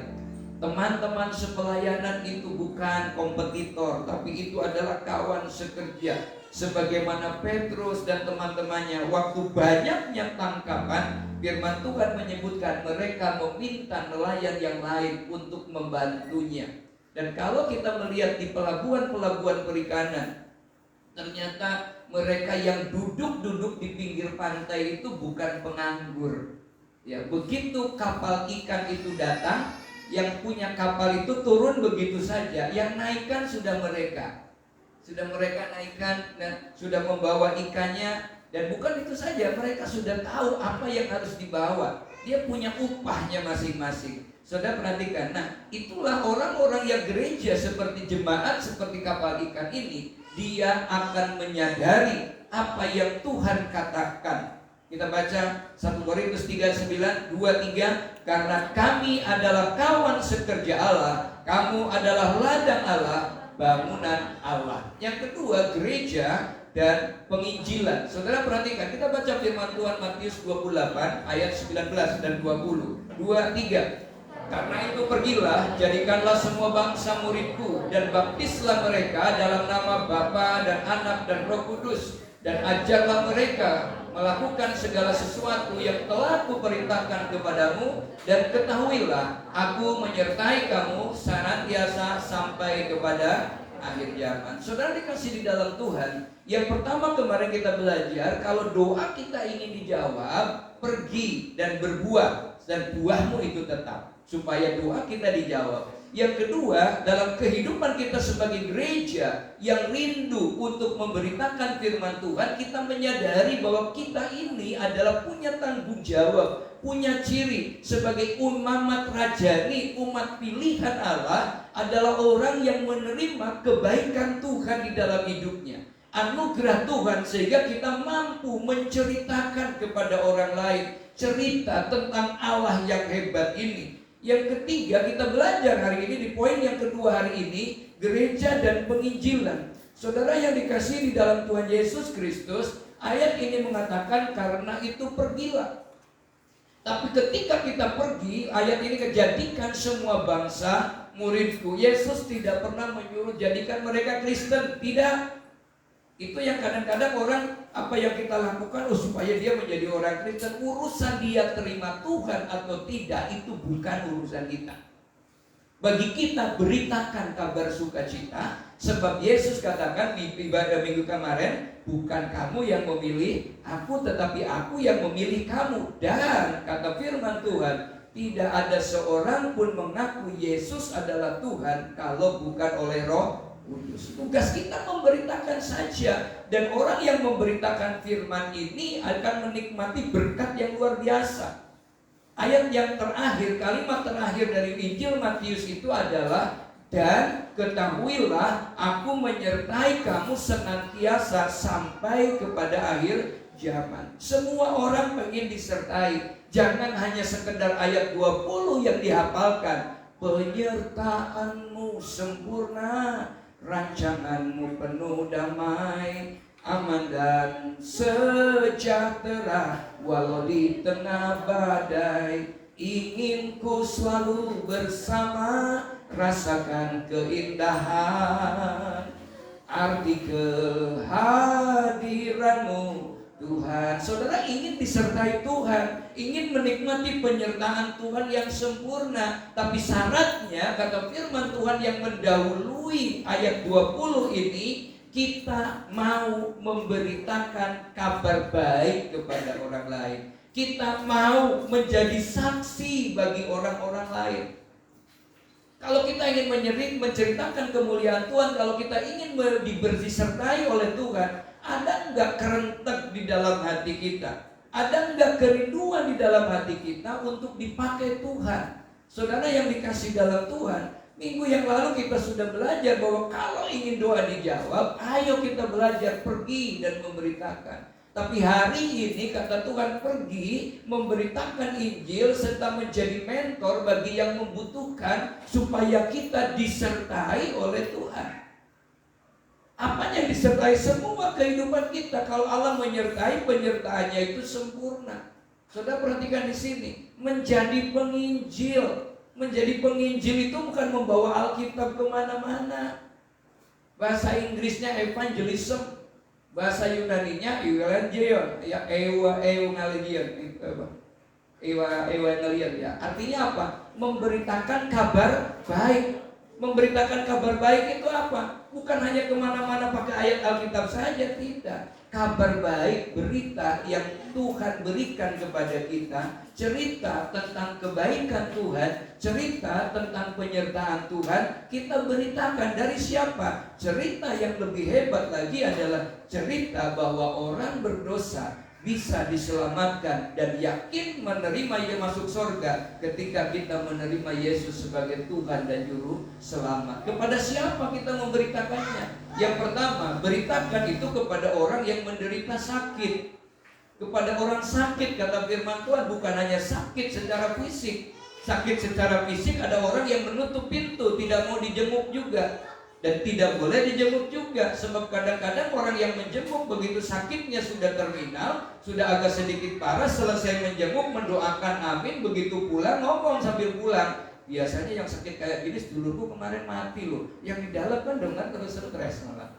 Teman-teman sepelayanan itu bukan kompetitor, tapi itu adalah kawan sekerja. Sebagaimana Petrus dan teman-temannya, waktu banyaknya tangkapan, firman Tuhan menyebutkan mereka meminta nelayan yang lain untuk membantunya. Dan kalau kita melihat di pelabuhan-pelabuhan perikanan, ternyata mereka yang duduk-duduk di pinggir pantai itu bukan penganggur. Ya, begitu kapal ikan itu datang, yang punya kapal itu turun begitu saja, yang naikkan sudah mereka naikkan dan sudah membawa ikannya. Dan bukan itu saja, mereka sudah tahu apa yang harus dibawa. Dia punya upahnya masing-masing. Saudara perhatikan, nah itulah orang-orang yang gereja seperti jemaat, seperti kapal ikan ini. Dia akan menyadari apa yang Tuhan katakan. Kita baca 1 Korintus 3:9, 2-3. Karena kami adalah kawan sekerja Allah, kamu adalah ladang Allah, bangunan Allah. Yang kedua, gereja dan penginjilan. Saudara perhatikan, kita baca firman Tuhan Matius 28 ayat 19 dan 20. 2-3. Karena itu pergilah, jadikanlah semua bangsa muridku, dan baptislah mereka dalam nama Bapa dan Anak dan Roh Kudus, dan ajarlah mereka melakukan segala sesuatu yang telah kuperintahkan kepadamu, dan ketahuilah aku menyertai kamu senantiasa sampai kepada akhir zaman. Saudara dikasih di dalam Tuhan, yang pertama kemarin kita belajar, kalau doa kita ingin dijawab, pergi dan berbuah, dan buahmu itu tetap, supaya doa kita dijawab. Yang kedua, dalam kehidupan kita sebagai gereja yang rindu untuk memberitakan firman Tuhan, kita menyadari bahwa kita ini adalah punya tanggung jawab, punya ciri sebagai umat rajani, umat pilihan Allah, adalah orang yang menerima kebaikan Tuhan di dalam hidupnya, anugerah Tuhan, sehingga kita mampu menceritakan kepada orang lain cerita tentang Allah yang hebat ini. Yang ketiga, kita belajar hari ini di poin yang kedua hari ini, gereja dan penginjilan. Saudara yang dikasihi di dalam Tuhan Yesus Kristus, ayat ini mengatakan karena itu pergilah. Tapi ketika kita pergi, ayat ini kejadikan semua bangsa muridku. Yesus tidak pernah menyuruh jadikan mereka Kristen, tidak. Itu yang kadang-kadang orang, apa yang kita lakukan supaya dia menjadi orang Kristen. Urusan dia terima Tuhan atau tidak, itu bukan urusan kita. Bagi kita, beritakan kabar sukacita, sebab Yesus katakan di ibadah minggu kemarin, bukan kamu yang memilih aku, tetapi aku yang memilih kamu. Dan kata firman Tuhan, tidak ada seorang pun mengaku Yesus adalah Tuhan kalau bukan oleh Roh Kudus. Tugas kita memberitakan saja, dan orang yang memberitakan firman ini akan menikmati berkat yang luar biasa. Ayat yang terakhir, kalimat terakhir dari Injil Matius itu adalah, dan ketahuilah aku menyertai kamu senantiasa sampai kepada akhir zaman. Semua orang ingin disertai. Jangan hanya sekedar ayat 20 yang dihafalkan. Penyertaanmu sempurna, rancanganmu penuh damai, aman dan sejahtera walau di tengah badai. Ingin ku selalu bersama, rasakan keindahan arti kehadiranmu Tuhan. Saudara ingin disertai Tuhan, ingin menikmati penyertaan Tuhan yang sempurna. Tapi syaratnya, kata firman Tuhan yang mendahului ayat 20 ini, kita mau memberitakan kabar baik kepada orang lain. Kita mau menjadi saksi bagi orang-orang lain. Kalau kita ingin menceritakan kemuliaan Tuhan, kalau kita ingin disertai oleh Tuhan, ada enggak kerentek di dalam hati kita? Ada enggak kerinduan di dalam hati kita untuk dipakai Tuhan? Saudara yang dikasih dalam Tuhan, minggu yang lalu kita sudah belajar bahwa kalau ingin doa dijawab, ayo kita belajar pergi dan memberitakan. Tapi hari ini kata Tuhan, pergi memberitakan Injil serta menjadi mentor bagi yang membutuhkan supaya kita disertai oleh Tuhan. Apanya disertai? Semua kehidupan kita. Kalau Allah menyertai, penyertaannya itu sempurna. Saudara perhatikan di sini, menjadi penginjil. Menjadi penginjil itu bukan membawa Alkitab kemana-mana. Bahasa Inggrisnya evangelism, bahasa Yunaninya evangelion, ya evangelion, evangelion ya. Artinya apa? Memberitakan kabar baik. Memberitakan kabar baik itu apa? Bukan hanya kemana-mana pakai ayat Alkitab saja, tidak. Kabar baik, berita yang Tuhan berikan kepada kita, cerita tentang kebaikan Tuhan, cerita tentang penyertaan Tuhan, kita beritakan. Dari siapa? Cerita yang lebih hebat lagi adalah cerita bahwa orang berdosa bisa diselamatkan dan yakin menerima ia masuk surga ketika kita menerima Yesus sebagai Tuhan dan Juru Selamat. Kepada siapa kita memberitakannya? Yang pertama, beritakan itu kepada orang yang menderita sakit. Kepada orang sakit, kata firman Tuhan, bukan hanya sakit secara fisik. Sakit secara fisik ada orang yang menutup pintu, tidak mau dijenguk juga. Dan tidak boleh dijenguk juga. Sebab kadang-kadang orang yang menjenguk begitu sakitnya sudah terminal, sudah agak sedikit parah, selesai menjenguk mendoakan amin, begitu pulang ngomong sambil pulang, biasanya yang sakit kayak gini, sedulurku kemarin mati loh. Yang di dalam kan dengar terus stres malah.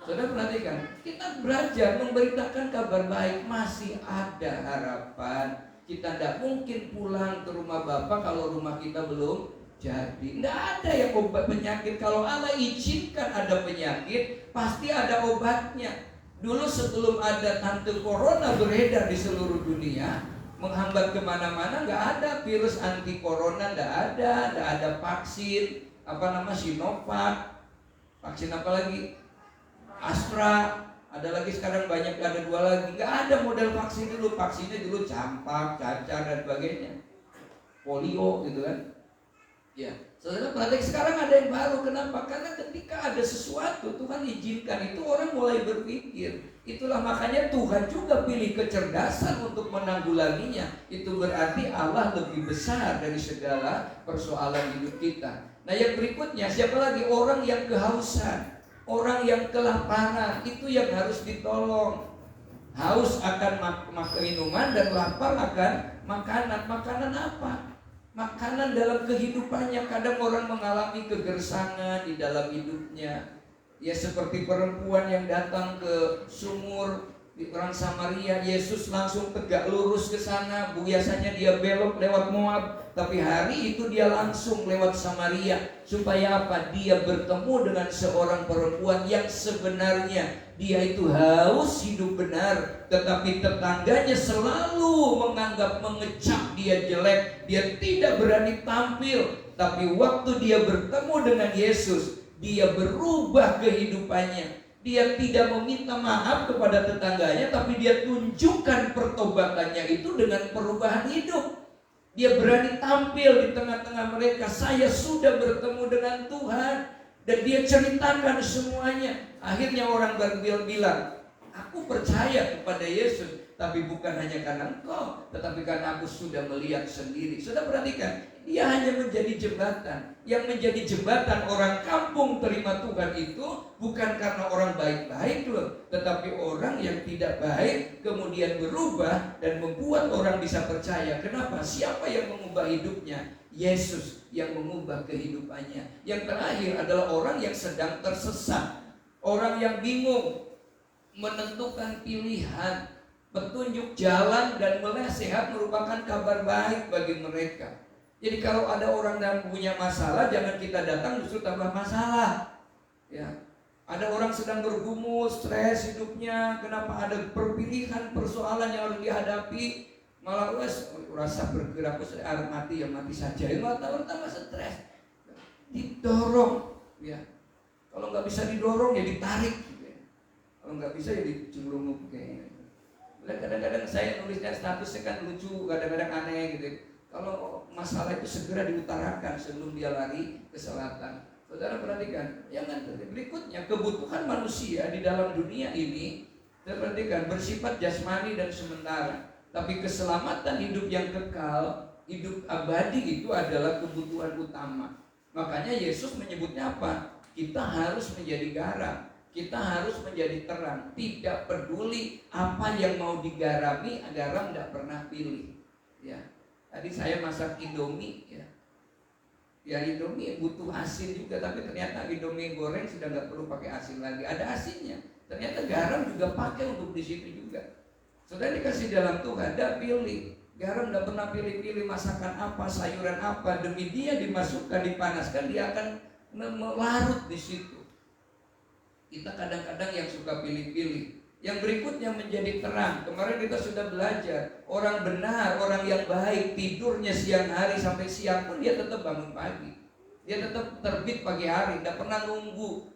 Saudara perhatikan, kita belajar memberitakan kabar baik. Masih ada harapan. Kita tidak mungkin pulang ke rumah Bapak kalau rumah kita belum jadi. Tidak ada yang obat penyakit. Kalau Allah izinkan ada penyakit, pasti ada obatnya. Dulu sebelum ada tante corona beredar di seluruh dunia, menghambat kemana-mana, nggak ada virus anti corona, nggak ada vaksin, Sinovac, vaksin apa lagi, Astra, ada lagi sekarang banyak, ada 2 lagi, nggak ada model vaksin dulu. Vaksinnya dulu campak, cacar dan sebagainya, polio gitu kan. Ya, saudara perhatikan sekarang ada yang baru. Kenapa? Karena ketika ada sesuatu Tuhan izinkan, itu orang mulai berpikir. Itulah makanya Tuhan juga pilih kecerdasan untuk menanggulanginya. Itu berarti Allah lebih besar dari segala persoalan hidup kita. Nah yang berikutnya, siapa lagi? Orang yang kehausan, orang yang kelaparan, itu yang harus ditolong. Haus akan minuman dan lapar akan makanan. Makanan apa? Makanan dalam kehidupannya. Kadang orang mengalami kegersangan di dalam hidupnya. Ya seperti perempuan yang datang ke sumur di orang Samaria, Yesus langsung tegak lurus ke sana. Biasanya dia belok lewat Moab, tapi hari itu dia langsung lewat Samaria. Supaya apa? Dia bertemu dengan seorang perempuan yang sebenarnya dia itu haus hidup benar, tetapi tetangganya selalu menganggap, mengecap dia jelek. Dia tidak berani tampil. Tapi waktu dia bertemu dengan Yesus, dia berubah kehidupannya. Dia tidak meminta maaf kepada tetangganya, tapi dia tunjukkan pertobatannya itu dengan perubahan hidup. Dia berani tampil di tengah-tengah mereka. Saya sudah bertemu dengan Tuhan. Dan dia ceritakan semuanya. Akhirnya orang bilang, aku percaya kepada Yesus, tapi bukan hanya karena engkau, tetapi karena aku sudah melihat sendiri. Sudah perhatikan, dia hanya menjadi jembatan. Yang menjadi jembatan orang kampung terima Tuhan itu bukan karena orang baik-baik loh, tetapi orang yang tidak baik kemudian berubah dan membuat orang bisa percaya. Kenapa? Siapa yang mengubah hidupnya? Yesus yang mengubah kehidupannya. Yang terakhir adalah orang yang sedang tersesat, orang yang bingung menentukan pilihan, petunjuk jalan dan melesehat merupakan kabar baik bagi mereka. Jadi kalau ada orang yang punya masalah, jangan kita datang justru tambah masalah. Ya, ada orang sedang bergumul, stres hidupnya, kenapa ada perpilihan, persoalan yang harus dihadapi, malah rasa bergerak, mati ya mati saja, malah tambah stres. Didorong, ya. Kalau nggak bisa didorong ya ditarik, gitu ya. Kalau nggak bisa ya dicelungup kayak. Kadang-kadang saya nulisnya statusnya kan lucu, kadang-kadang aneh gitu. Kalau masalah itu segera diutarakan sebelum dia lari ke selatan. Saudara perhatikan, yang berikutnya kebutuhan manusia di dalam dunia ini, perhatikan, bersifat jasmani dan sementara. Tapi keselamatan hidup yang kekal, hidup abadi itu adalah kebutuhan utama. Makanya Yesus menyebutnya apa? Kita harus menjadi garam, kita harus menjadi terang. Tidak peduli apa yang mau digarami, garam tidak pernah pilih. Ya, tadi saya masak Indomie, ya Indomie butuh asin juga, tapi ternyata Indomie goreng sudah nggak perlu pakai asin lagi, ada asinnya. Ternyata garam juga pakai untuk di situ juga. Sudah dikasih dalam Tuhan, tidak pilih. Garam tidak pernah pilih-pilih masakan apa, sayuran apa. Demi dia dimasukkan, dipanaskan, dia akan melarut di situ. Kita kadang-kadang yang suka pilih-pilih. Yang berikutnya menjadi terang. Kemarin kita sudah belajar, orang benar, orang yang baik, tidurnya siang hari sampai siang pun dia tetap bangun pagi. Dia tetap terbit pagi hari, tidak pernah nunggu.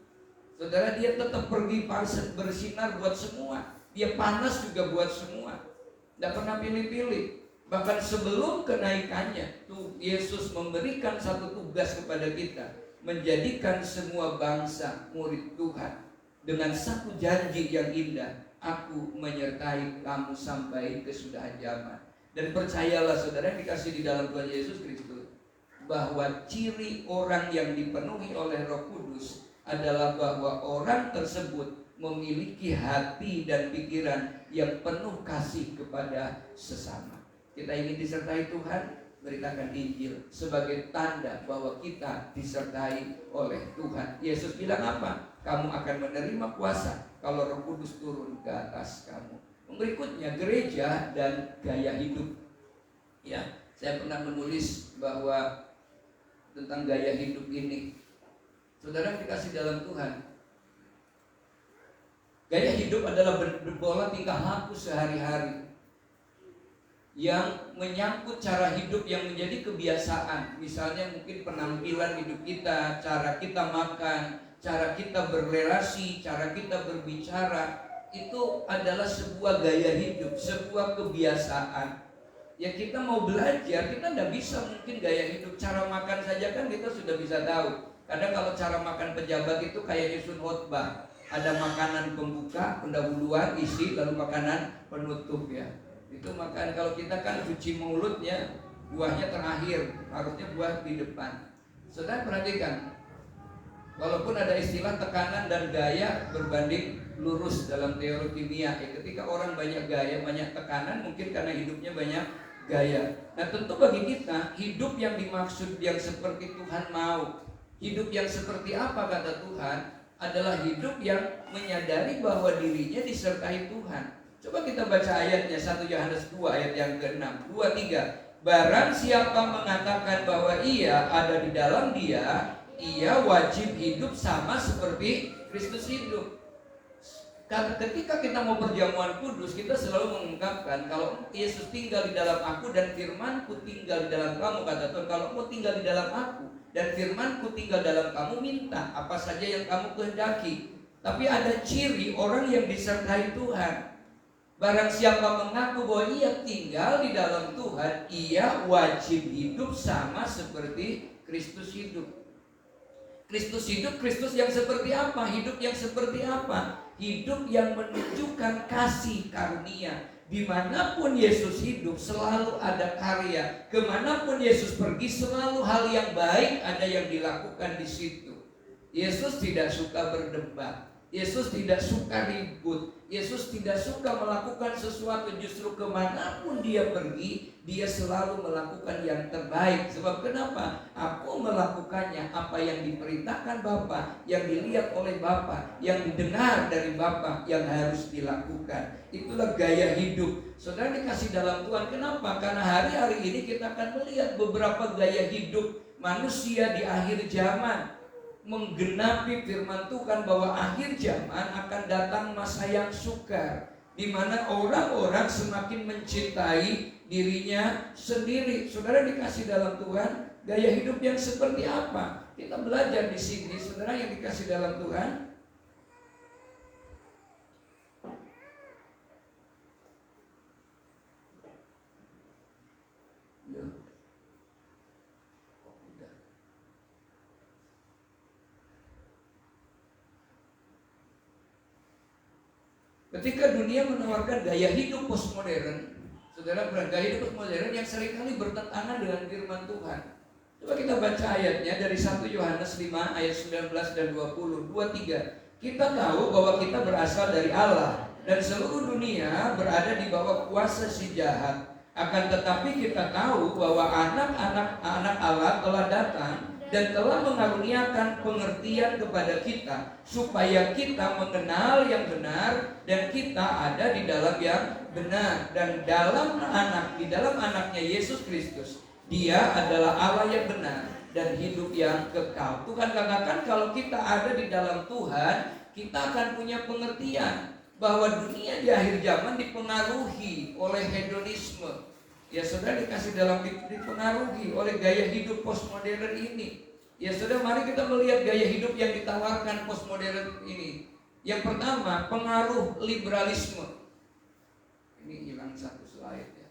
Saudara, dia tetap pergi bersinar buat semua. Dia panas juga buat semua. Tidak pernah pilih-pilih. Bahkan sebelum kenaikannya, tuh Yesus memberikan satu tugas kepada kita, menjadikan semua bangsa murid Tuhan. Dengan satu janji yang indah, aku menyertai kamu sampai kesudahan zaman. Dan percayalah saudara, dikasih di dalam Tuhan Yesus Kristus, bahwa ciri orang yang dipenuhi oleh Roh Kudus adalah bahwa orang tersebut memiliki hati dan pikiran yang penuh kasih kepada sesama. Kita ingin disertai Tuhan, beritakan Injil sebagai tanda bahwa kita disertai oleh Tuhan. Yesus bilang apa? Kamu akan menerima kuasa kalau Roh Kudus turun ke atas kamu. Berikutnya, gereja dan gaya hidup. Ya, saya pernah menulis bahwa tentang gaya hidup ini. Saudara dikasih dalam Tuhan, gaya hidup adalah pola tingkah laku sehari-hari yang menyangkut cara hidup yang menjadi kebiasaan. Misalnya mungkin penampilan hidup kita, cara kita makan, cara kita berrelasi, cara kita berbicara. Itu adalah sebuah gaya hidup, sebuah kebiasaan. Ya kita mau belajar, kita tidak bisa mungkin gaya hidup. Cara makan saja kan kita sudah bisa tahu. Kadang kalau cara makan pejabat itu kayak nyusun khotbah. Ada makanan pembuka, pendahuluan, isi, lalu makanan penutup ya. Itu makan, kalau kita kan cuci mulutnya, buahnya terakhir, harusnya buah di depan. Saudara perhatikan, walaupun ada istilah tekanan dan gaya berbanding lurus dalam teori kimia ya, ketika orang banyak gaya, banyak tekanan, mungkin karena hidupnya banyak gaya. Nah tentu bagi kita, hidup yang dimaksud yang seperti Tuhan mau, hidup yang seperti apa kata Tuhan, adalah hidup yang menyadari bahwa dirinya disertai Tuhan. Coba kita baca ayatnya, 1 Yohanes 2 ayat yang ke-6, 2-3. Barang siapa mengatakan bahwa ia ada di dalam dia, ia wajib hidup sama seperti Kristus hidup. Ketika kita mau perjamuan kudus, kita selalu mengungkapkan kalau Yesus tinggal di dalam aku dan firmanku tinggal di dalam kamu, kata Tuhan. Kalau mau tinggal di dalam aku dan firmanku tinggal dalam kamu, minta apa saja yang kamu kehendaki. Tapi ada ciri orang yang disertai Tuhan. Barang siapa mengaku bahwa ia tinggal di dalam Tuhan, ia wajib hidup sama seperti Kristus hidup. Kristus hidup, Kristus yang seperti apa? Hidup yang seperti apa? Hidup yang menunjukkan kasih karunia. Dimanapun Yesus hidup selalu ada karya. Kemanapun Yesus pergi selalu hal yang baik ada yang dilakukan di situ. Yesus tidak suka berdebat. Yesus tidak suka ribut. Yesus tidak suka melakukan sesuatu. Justru kemanapun dia pergi, dia selalu melakukan yang terbaik. Sebab kenapa? Aku melakukannya apa yang diperintahkan Bapa, yang dilihat oleh Bapa, yang didengar dari Bapa, yang harus dilakukan. Itulah gaya hidup. Saudara dikasih dalam Tuhan. Kenapa? Karena hari-hari ini kita akan melihat beberapa gaya hidup manusia di akhir zaman, menggenapi firman Tuhan bahwa akhir zaman akan datang masa yang sukar, di mana orang-orang semakin mencintai dirinya sendiri. Saudara dikasih dalam Tuhan, gaya hidup yang seperti apa? Kita belajar di sini, saudara yang dikasih dalam Tuhan. Ketika dunia menawarkan gaya hidup postmodern, saudara, gaya hidup postmodern yang seringkali bertentangan dengan firman Tuhan. Coba kita baca ayatnya dari 1 Yohanes 5 ayat 19 dan 20, 23. Kita tahu bahwa kita berasal dari Allah dan seluruh dunia berada di bawah kuasa si jahat. Akan tetapi kita tahu bahwa anak Allah telah datang dan telah mengaruniakan pengertian kepada kita supaya kita mengenal yang benar dan kita ada di dalam yang benar. Dan di dalam anaknya Yesus Kristus, Dia adalah Allah yang benar dan hidup yang kekal. Tuhan katakan kalau kita ada di dalam Tuhan, kita akan punya pengertian bahwa dunia di akhir zaman dipengaruhi oleh hedonisme. Ya saudara, dikasih dalam dipengaruhi oleh gaya hidup postmodern ini. Ya saudara, mari kita melihat gaya hidup yang ditawarkan postmodern ini. Yang pertama, pengaruh liberalisme. Ini hilang satu slide ya.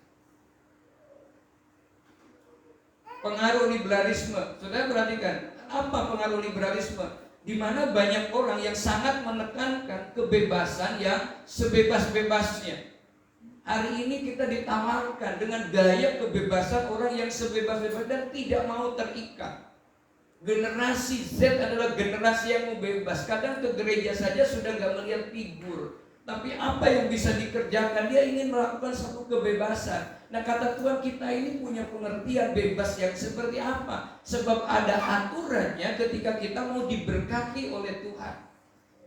Pengaruh liberalisme. Saudara perhatikan, apa pengaruh liberalisme? Di mana banyak orang yang sangat menekankan kebebasan yang sebebas-bebasnya. Hari ini kita ditawarkan dengan gaya kebebasan orang yang sebebas-bebas dan tidak mau terikat. Generasi Z adalah generasi yang mau bebas. Kadang ke gereja saja sudah gak melihat figur, tapi apa yang bisa dikerjakan, dia ingin melakukan satu kebebasan. Nah, kata Tuhan, kita ini punya pengertian bebas yang seperti apa? Sebab ada aturannya ketika kita mau diberkati oleh Tuhan.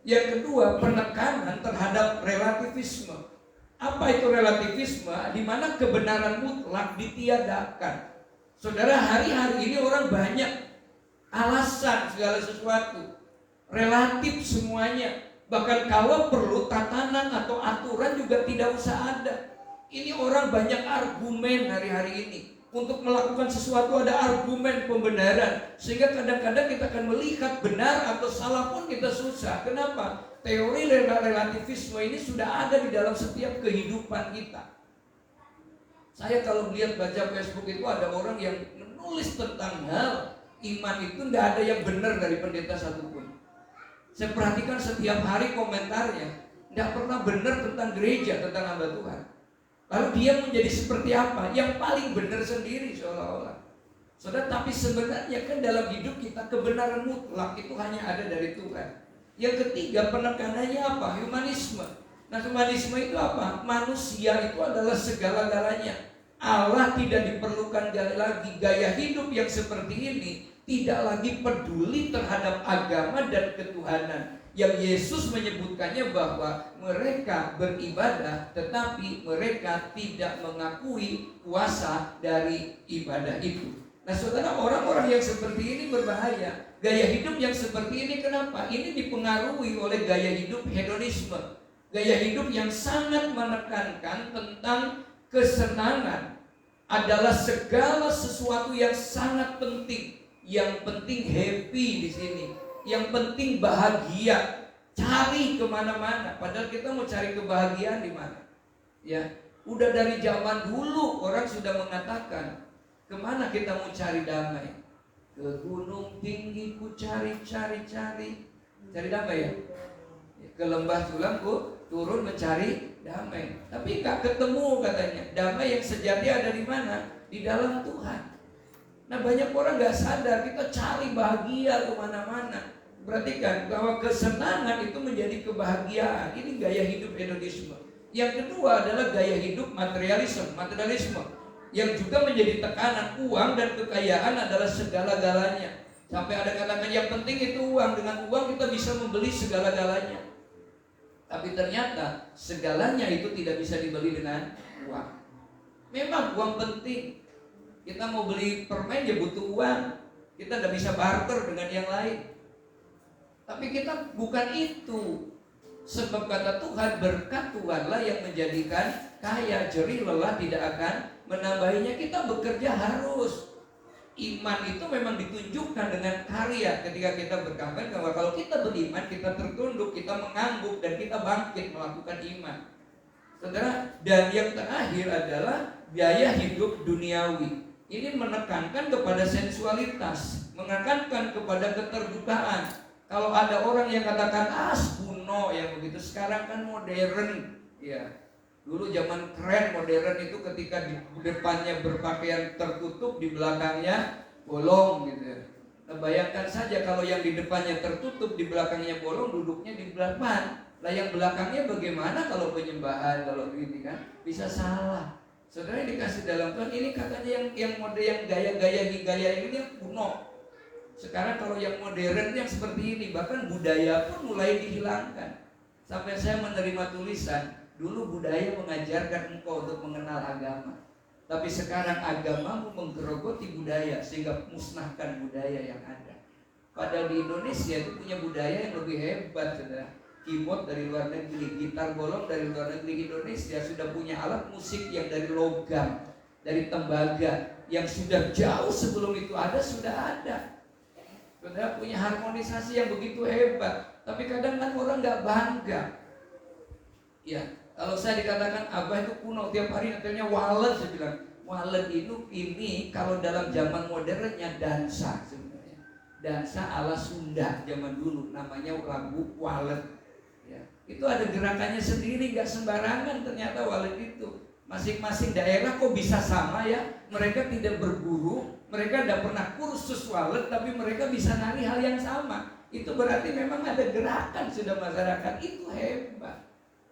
Yang kedua, penekanan terhadap relativisme. Apa itu relativisme? Di mana kebenaran mutlak ditiadakan. Saudara, hari-hari ini orang banyak alasan segala sesuatu, relatif semuanya. Bahkan kalau perlu tatanan atau aturan juga tidak usah ada. Ini orang banyak argumen hari-hari ini. Untuk melakukan sesuatu ada argumen pembenaran. Sehingga kadang-kadang kita akan melihat benar atau salah pun kita susah. Kenapa? Teori relativisme ini sudah ada di dalam setiap kehidupan kita. Saya kalau melihat baca Facebook itu ada orang yang menulis tentang hal iman itu tidak ada yang benar dari pendeta satupun. Saya perhatikan setiap hari komentarnya, tidak pernah benar tentang gereja, tentang hamba Tuhan. Lalu dia menjadi seperti apa? Yang paling benar sendiri seolah-olah. Saudara, tapi sebenarnya kan dalam hidup kita kebenaran mutlak itu hanya ada dari Tuhan. Yang ketiga, penekanannya apa? Humanisme. Nah, humanisme itu apa? Manusia itu adalah segala-galanya. Allah tidak diperlukan lagi. Gaya hidup yang seperti ini tidak lagi peduli terhadap agama dan ketuhanan. Yang Yesus menyebutkannya bahwa mereka beribadah tetapi mereka tidak mengakui kuasa dari ibadah itu. Nah saudara, orang-orang yang seperti ini berbahaya. Gaya hidup yang seperti ini kenapa? Ini dipengaruhi oleh gaya hidup hedonisme. Gaya hidup yang sangat menekankan tentang kesenangan adalah segala sesuatu yang sangat penting. Yang penting happy di sini. Yang penting bahagia. Cari kemana-mana. Padahal kita mau cari kebahagiaan di mana? Ya, udah dari zaman dulu orang sudah mengatakan, kemana kita mau cari damai? Ke gunung tinggi ku cari damai ya. Ke lembah sulam ku turun mencari damai. Tapi gak ketemu katanya. Damai yang sejati ada di mana? Di dalam Tuhan. Nah banyak orang gak sadar, kita cari bahagia kemana-mana. Perhatikan bahwa kesenangan itu menjadi kebahagiaan. Ini gaya hidup hedonisme. Yang kedua adalah gaya hidup materialisme. Yang juga menjadi tekanan. Uang dan kekayaan adalah segala-galanya. Sampai ada katakan yang penting itu uang. Dengan uang kita bisa membeli segala-galanya. Tapi ternyata segalanya itu tidak bisa dibeli dengan uang. Memang uang penting. Kita mau beli permen ya butuh uang. Kita tidak bisa barter dengan yang lain. Tapi kita bukan itu. Sebab kata Tuhan, berkat Tuhanlah yang menjadikan kaya, jerih lelah tidak akan menambahinya. Kita bekerja harus. Iman itu memang ditunjukkan dengan karya. Ketika kita berkata bahwa kalau kita beriman, kita tertunduk, kita mengangguk, dan kita bangkit melakukan iman. Saudara, dan yang terakhir adalah gaya hidup duniawi. Ini menekankan kepada sensualitas, menekankan kepada keterbukaan. Kalau ada orang yang katakan kuno yang begitu, sekarang kan modern, ya. Dulu zaman keren modern itu ketika di depannya berpakaian tertutup, di belakangnya bolong gitu ya. Nah, bayangkan saja kalau yang di depannya tertutup, di belakangnya bolong, duduknya di belakang. Lah yang belakangnya bagaimana kalau penyembahan, kalau begini kan bisa salah. Saudara yang dikasih dalam Tuhan, ini katanya yang mode yang gaya-gaya ini yang kuno. Sekarang kalau yang modern yang seperti ini, bahkan budaya pun mulai dihilangkan. Sampai saya menerima tulisan, dulu budaya mengajarkan engkau untuk mengenal agama, tapi sekarang agamamu menggerogoti budaya sehingga musnahkan budaya yang ada. Padahal di Indonesia itu punya budaya yang lebih hebat, saudara. Keyboard dari luar negeri, gitar bolong dari luar negeri. Indonesia sudah punya alat musik yang dari logam, dari tembaga, yang sudah jauh sebelum itu ada, sudah ada. Saudara punya harmonisasi yang begitu hebat, tapi kadang kan orang nggak bangga. Ya, kalau saya dikatakan Abah itu kuno, tiap hari nyetelnya walet, saya bilang walet itu ini kalau dalam zaman modernnya dansa sebenarnya, dansa ala Sunda zaman dulu, namanya lagu walet. Ya, itu ada gerakannya sendiri, nggak sembarangan ternyata walet itu. Masing-masing daerah kok bisa sama ya? Mereka tidak berguru, mereka tidak pernah kursus walet, tapi mereka bisa nari hal yang sama. Itu berarti memang ada gerakan sudah masyarakat, itu hebat.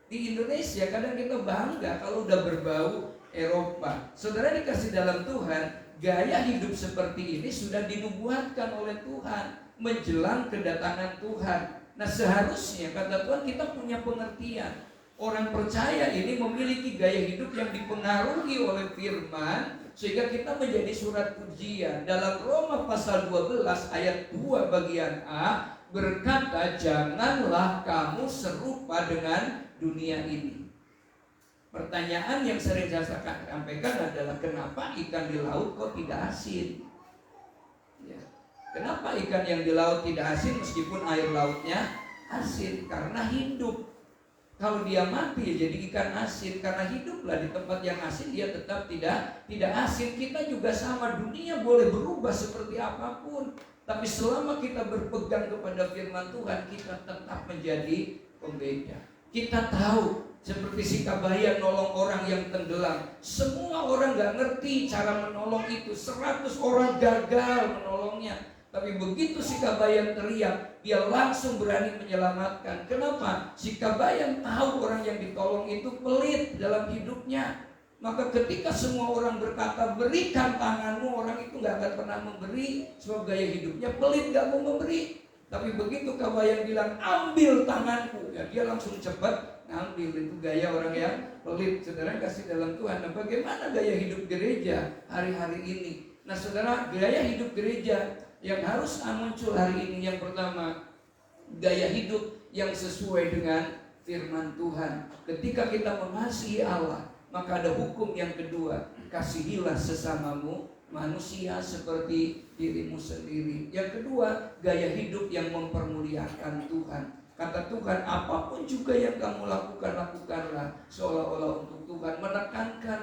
Di Indonesia kadang kita bangga kalau udah berbau Eropa. Saudara dikasih dalam Tuhan, gaya hidup seperti ini sudah dinubuatkan oleh Tuhan menjelang kedatangan Tuhan. Nah seharusnya kata Tuhan kita punya pengertian. Orang percaya ini memiliki gaya hidup yang dipengaruhi oleh firman, sehingga kita menjadi surat pujian. Dalam Roma pasal 12 ayat 2 bagian A berkata, janganlah kamu serupa dengan dunia ini. Pertanyaan yang sering saya sampaikan adalah, kenapa ikan di laut kok tidak asin? Ya. Kenapa ikan yang di laut tidak asin meskipun air lautnya asin? Karena hidup. Kalau dia mati ya jadi ikan asin, karena hiduplah di tempat yang asin, dia tetap tidak asin. Kita juga sama, dunia boleh berubah seperti apapun, tapi selama kita berpegang kepada firman Tuhan, kita tetap menjadi pembeda. Kita tahu seperti si Kabayan nolong orang yang tenggelam. Semua orang gak ngerti cara menolong itu, 100 orang gagal menolongnya. Tapi begitu si Kabayan teriak, dia langsung berani menyelamatkan. Kenapa? Si Kabayan tahu orang yang ditolong itu pelit dalam hidupnya. Maka ketika semua orang berkata, berikan tanganmu, orang itu gak akan pernah memberi. Sebab gaya hidupnya pelit, gak mau memberi. Tapi begitu Kabayan bilang, ambil tanganku, ya dia langsung cepat ngambil. Itu gaya orang yang pelit. Saudara kasih dalam Tuhan. Nah, bagaimana gaya hidup gereja hari-hari ini? Nah saudara, gaya hidup gereja yang harus muncul hari ini, yang pertama, gaya hidup yang sesuai dengan firman Tuhan. Ketika kita mengasihi Allah, maka ada hukum yang kedua, kasihilah sesamamu manusia seperti dirimu sendiri. Yang kedua, gaya hidup yang mempermuliakan Tuhan. Kata Tuhan, apapun juga yang kamu lakukan, lakukanlah seolah-olah untuk Tuhan. Menekankan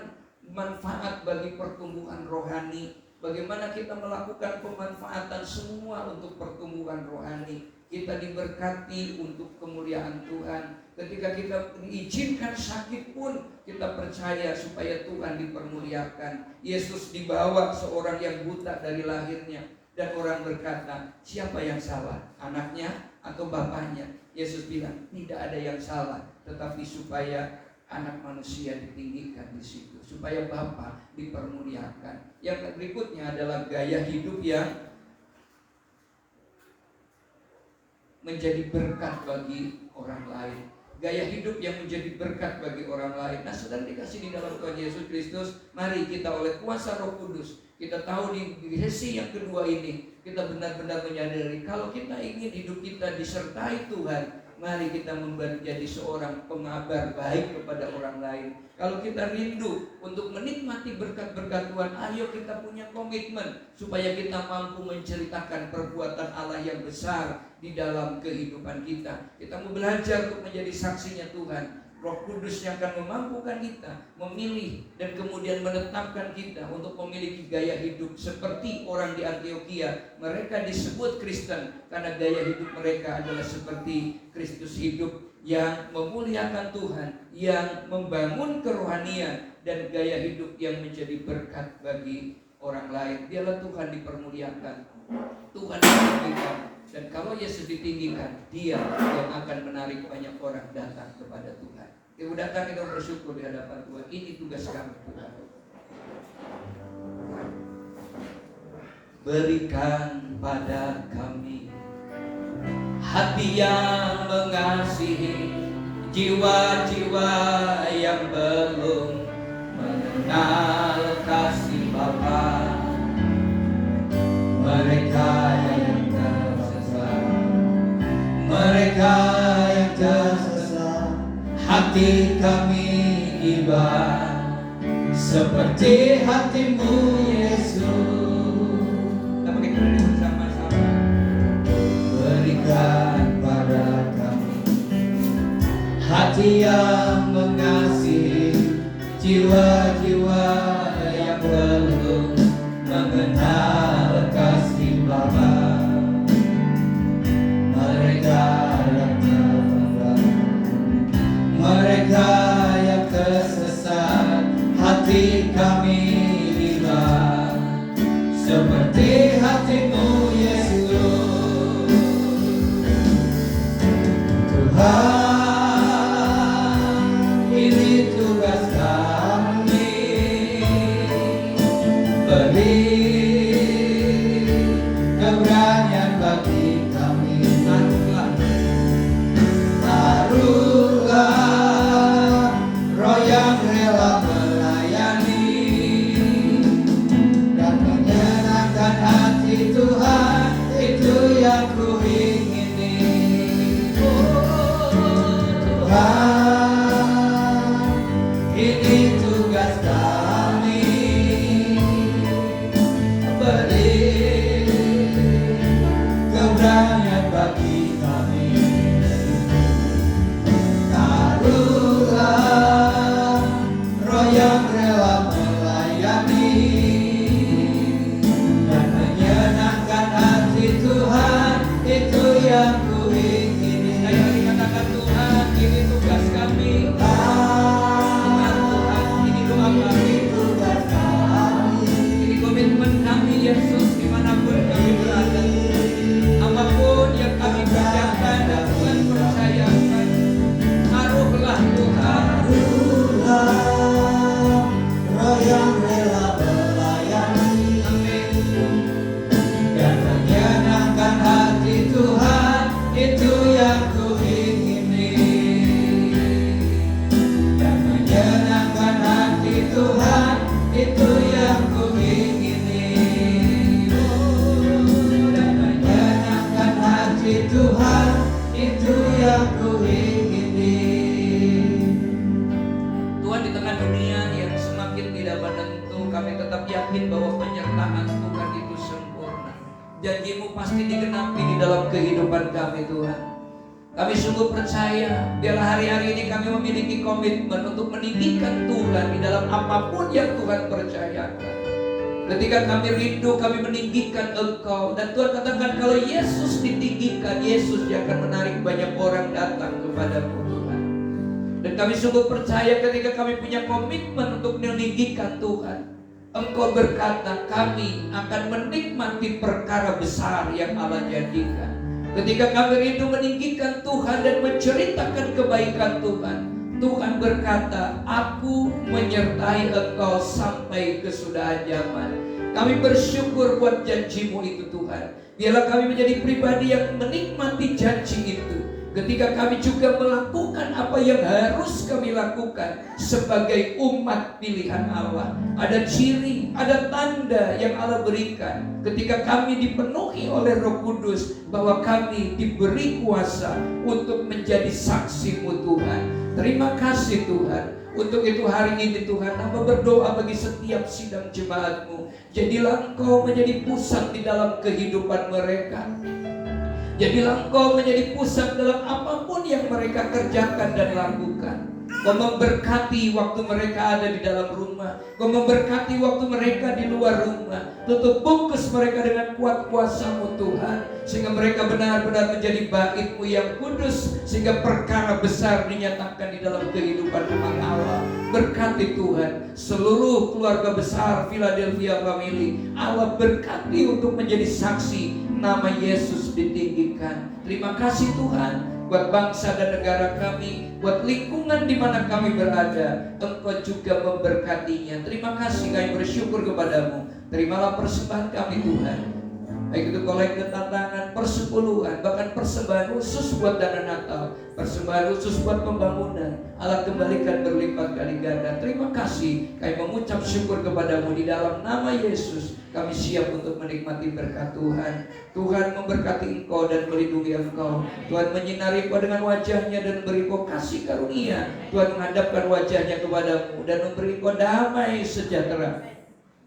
manfaat bagi pertumbuhan rohani. Bagaimana kita melakukan pemanfaatan semua untuk pertumbuhan rohani. Kita diberkati untuk kemuliaan Tuhan. Ketika kita diizinkan sakit pun, kita percaya supaya Tuhan dipermuliakan. Yesus dibawa seorang yang buta dari lahirnya, dan orang berkata, siapa yang salah? Anaknya atau bapaknya? Yesus bilang, tidak ada yang salah, tetapi supaya anak manusia ditinggikan di situ, supaya Bapa dipermuliakan. Yang berikutnya adalah gaya hidup yang menjadi berkat bagi orang lain. Gaya hidup yang menjadi berkat bagi orang lain. Nah, saudara dikasih di dalam Tuhan Yesus Kristus, mari kita oleh kuasa Roh Kudus, kita tahu di sesi yang kedua ini, kita benar-benar menyadari kalau kita ingin hidup kita disertai Tuhan, mari kita menjadi seorang pengabar baik kepada orang lain. Kalau kita rindu untuk menikmati berkat-berkat Tuhan, ayo kita punya komitmen supaya kita mampu menceritakan perbuatan Allah yang besar di dalam kehidupan kita. Kita mau belajar untuk menjadi saksinya Tuhan. Roh Kudus yang akan memampukan kita memilih dan kemudian menetapkan kita untuk memiliki gaya hidup seperti orang di Antioquia. Mereka disebut Kristen karena gaya hidup mereka adalah seperti Kristus hidup, yang memuliakan Tuhan, yang membangun kerohanian, dan gaya hidup yang menjadi berkat bagi orang lain. Dialah Tuhan dipermuliakan, Tuhan ditinggikan. Dan kalau Yesus ditinggikan, Dia yang akan menarik banyak orang datang kepada Tuhan. Ibu datang, kita bersyukur di hadapan Tuhan. Ini tugas kami, Tuhan. Berikan pada kami hati yang mengasihi jiwa-jiwa yang belum mengenal kasih Bapa. Mereka yang tersesat, mereka yang tersesat, hati kami iba seperti hatimu Yesus. Kita pakai kredit bersama-sama. Berikan pada kami hati yang mengasihi jiwa-jiwa yang belum mengenal kasih Bapa. Mereka yang tersesat, mereka yang tersesat, hati kami hilang seperti hatimu Yesus. Tuhan, ini tugas kami, beri keberanian bagi kami. Taruhlah roh yang rela melayani dan menyenangkan hati Tuhan, itu yang ku ingini. Tuhan, ini tugas kami, beri keberanian bagi kami. Taruhlah roh yang rela melayani dan menyenangkan hati Tuhan, itu yang ku ingini. Saya katakan Tuhan, ini tugas kami. Tuhan, ini doa kami, tugas kami, ini komitmen kami Yesus, dimanapun kami berada. Apapun yang kami kerjakan dan Tuhan percayakan, taruhlah Tuhan, roh yang rela melayani, dan menyenangkan hati Tuhan, itu yang ku ingini. Dan menyenangkan hati Tuhan, itu yang ku ingini. Dan menyenangkan hati Tuhan, itu yang ku ingini. Tuhan, di tengah dunia yang semakin tidak menentu, kami tetap yakin bahwa penyertaan Tuhan itu sempurna. Janji-Mu pasti digenapi di dalam kehidupan kami, Tuhan. Kami sungguh percaya, biarlah hari-hari ini kami memiliki komitmen untuk meninggikan Tuhan di dalam apapun yang Tuhan percayakan. Ketika kami rindu, kami meninggikan Engkau. Dan Tuhan katakan, kalau Yesus ditinggikan, Yesus yang akan menarik banyak orang datang kepada-Mu, Tuhan. Dan kami sungguh percaya ketika kami punya komitmen untuk meninggikan Tuhan, Engkau berkata, kami akan menikmati perkara besar yang Allah jadikan. Ketika kami rindu meninggikan Tuhan dan menceritakan kebaikan Tuhan, Tuhan berkata, aku menyertai engkau sampai kesudahan zaman. Kami bersyukur buat janji-Mu itu, Tuhan. Biarlah kami menjadi pribadi yang menikmati janji itu. Ketika kami juga melakukan apa yang harus kami lakukan sebagai umat pilihan Allah. Ada ciri, ada tanda yang Allah berikan ketika kami dipenuhi oleh Roh Kudus, bahwa kami diberi kuasa untuk menjadi saksi-Mu, Tuhan. Terima kasih, Tuhan. Untuk itu hari ini, Tuhan, hamba berdoa bagi setiap sidang jemaat-Mu. Jadilah Engkau menjadi pusat di dalam kehidupan mereka. Jadilah Engkau menjadi pusat dalam apapun yang mereka kerjakan dan lakukan. Kau memberkati waktu mereka ada di dalam rumah. Kau memberkati waktu mereka di luar rumah. Tutup bungkus mereka dengan kuat kuasa-Mu Tuhan, sehingga mereka benar-benar menjadi bait-Mu yang kudus, sehingga perkara besar dinyatakan di dalam kehidupan umat Allah. Berkati Tuhan seluruh keluarga besar Philadelphia Family. Allah berkati untuk menjadi saksi nama Yesus ditinggikan. Terima kasih Tuhan buat bangsa dan negara kami, buat lingkungan di mana kami berada. Engkau juga memberkatinya. Terima kasih, kami bersyukur kepadamu. Terimalah persembahan kami Tuhan, baik itu kolekte tantangan, persepuluhan, bahkan persembahan khusus buat dana Natal, persembahan khusus buat pembangunan. Allah kembalikan berlipat kali ganda. Terima kasih, kami mengucap syukur kepadamu di dalam nama Yesus. Kami siap untuk menikmati berkat Tuhan. Tuhan memberkati engkau dan melindungi engkau. Tuhan menyinari engkau dengan wajahnya dan memberi engkau kasih karunia. Tuhan menghadapkan wajahnya kepadamu dan memberi engkau damai sejahtera.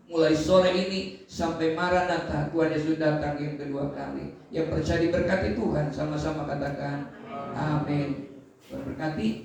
Mulai sore ini sampai Maranatha, Tuhan Yesus datang yang kedua kali. Yang percaya diberkati Tuhan, sama-sama katakan amin. Tuhan berkati.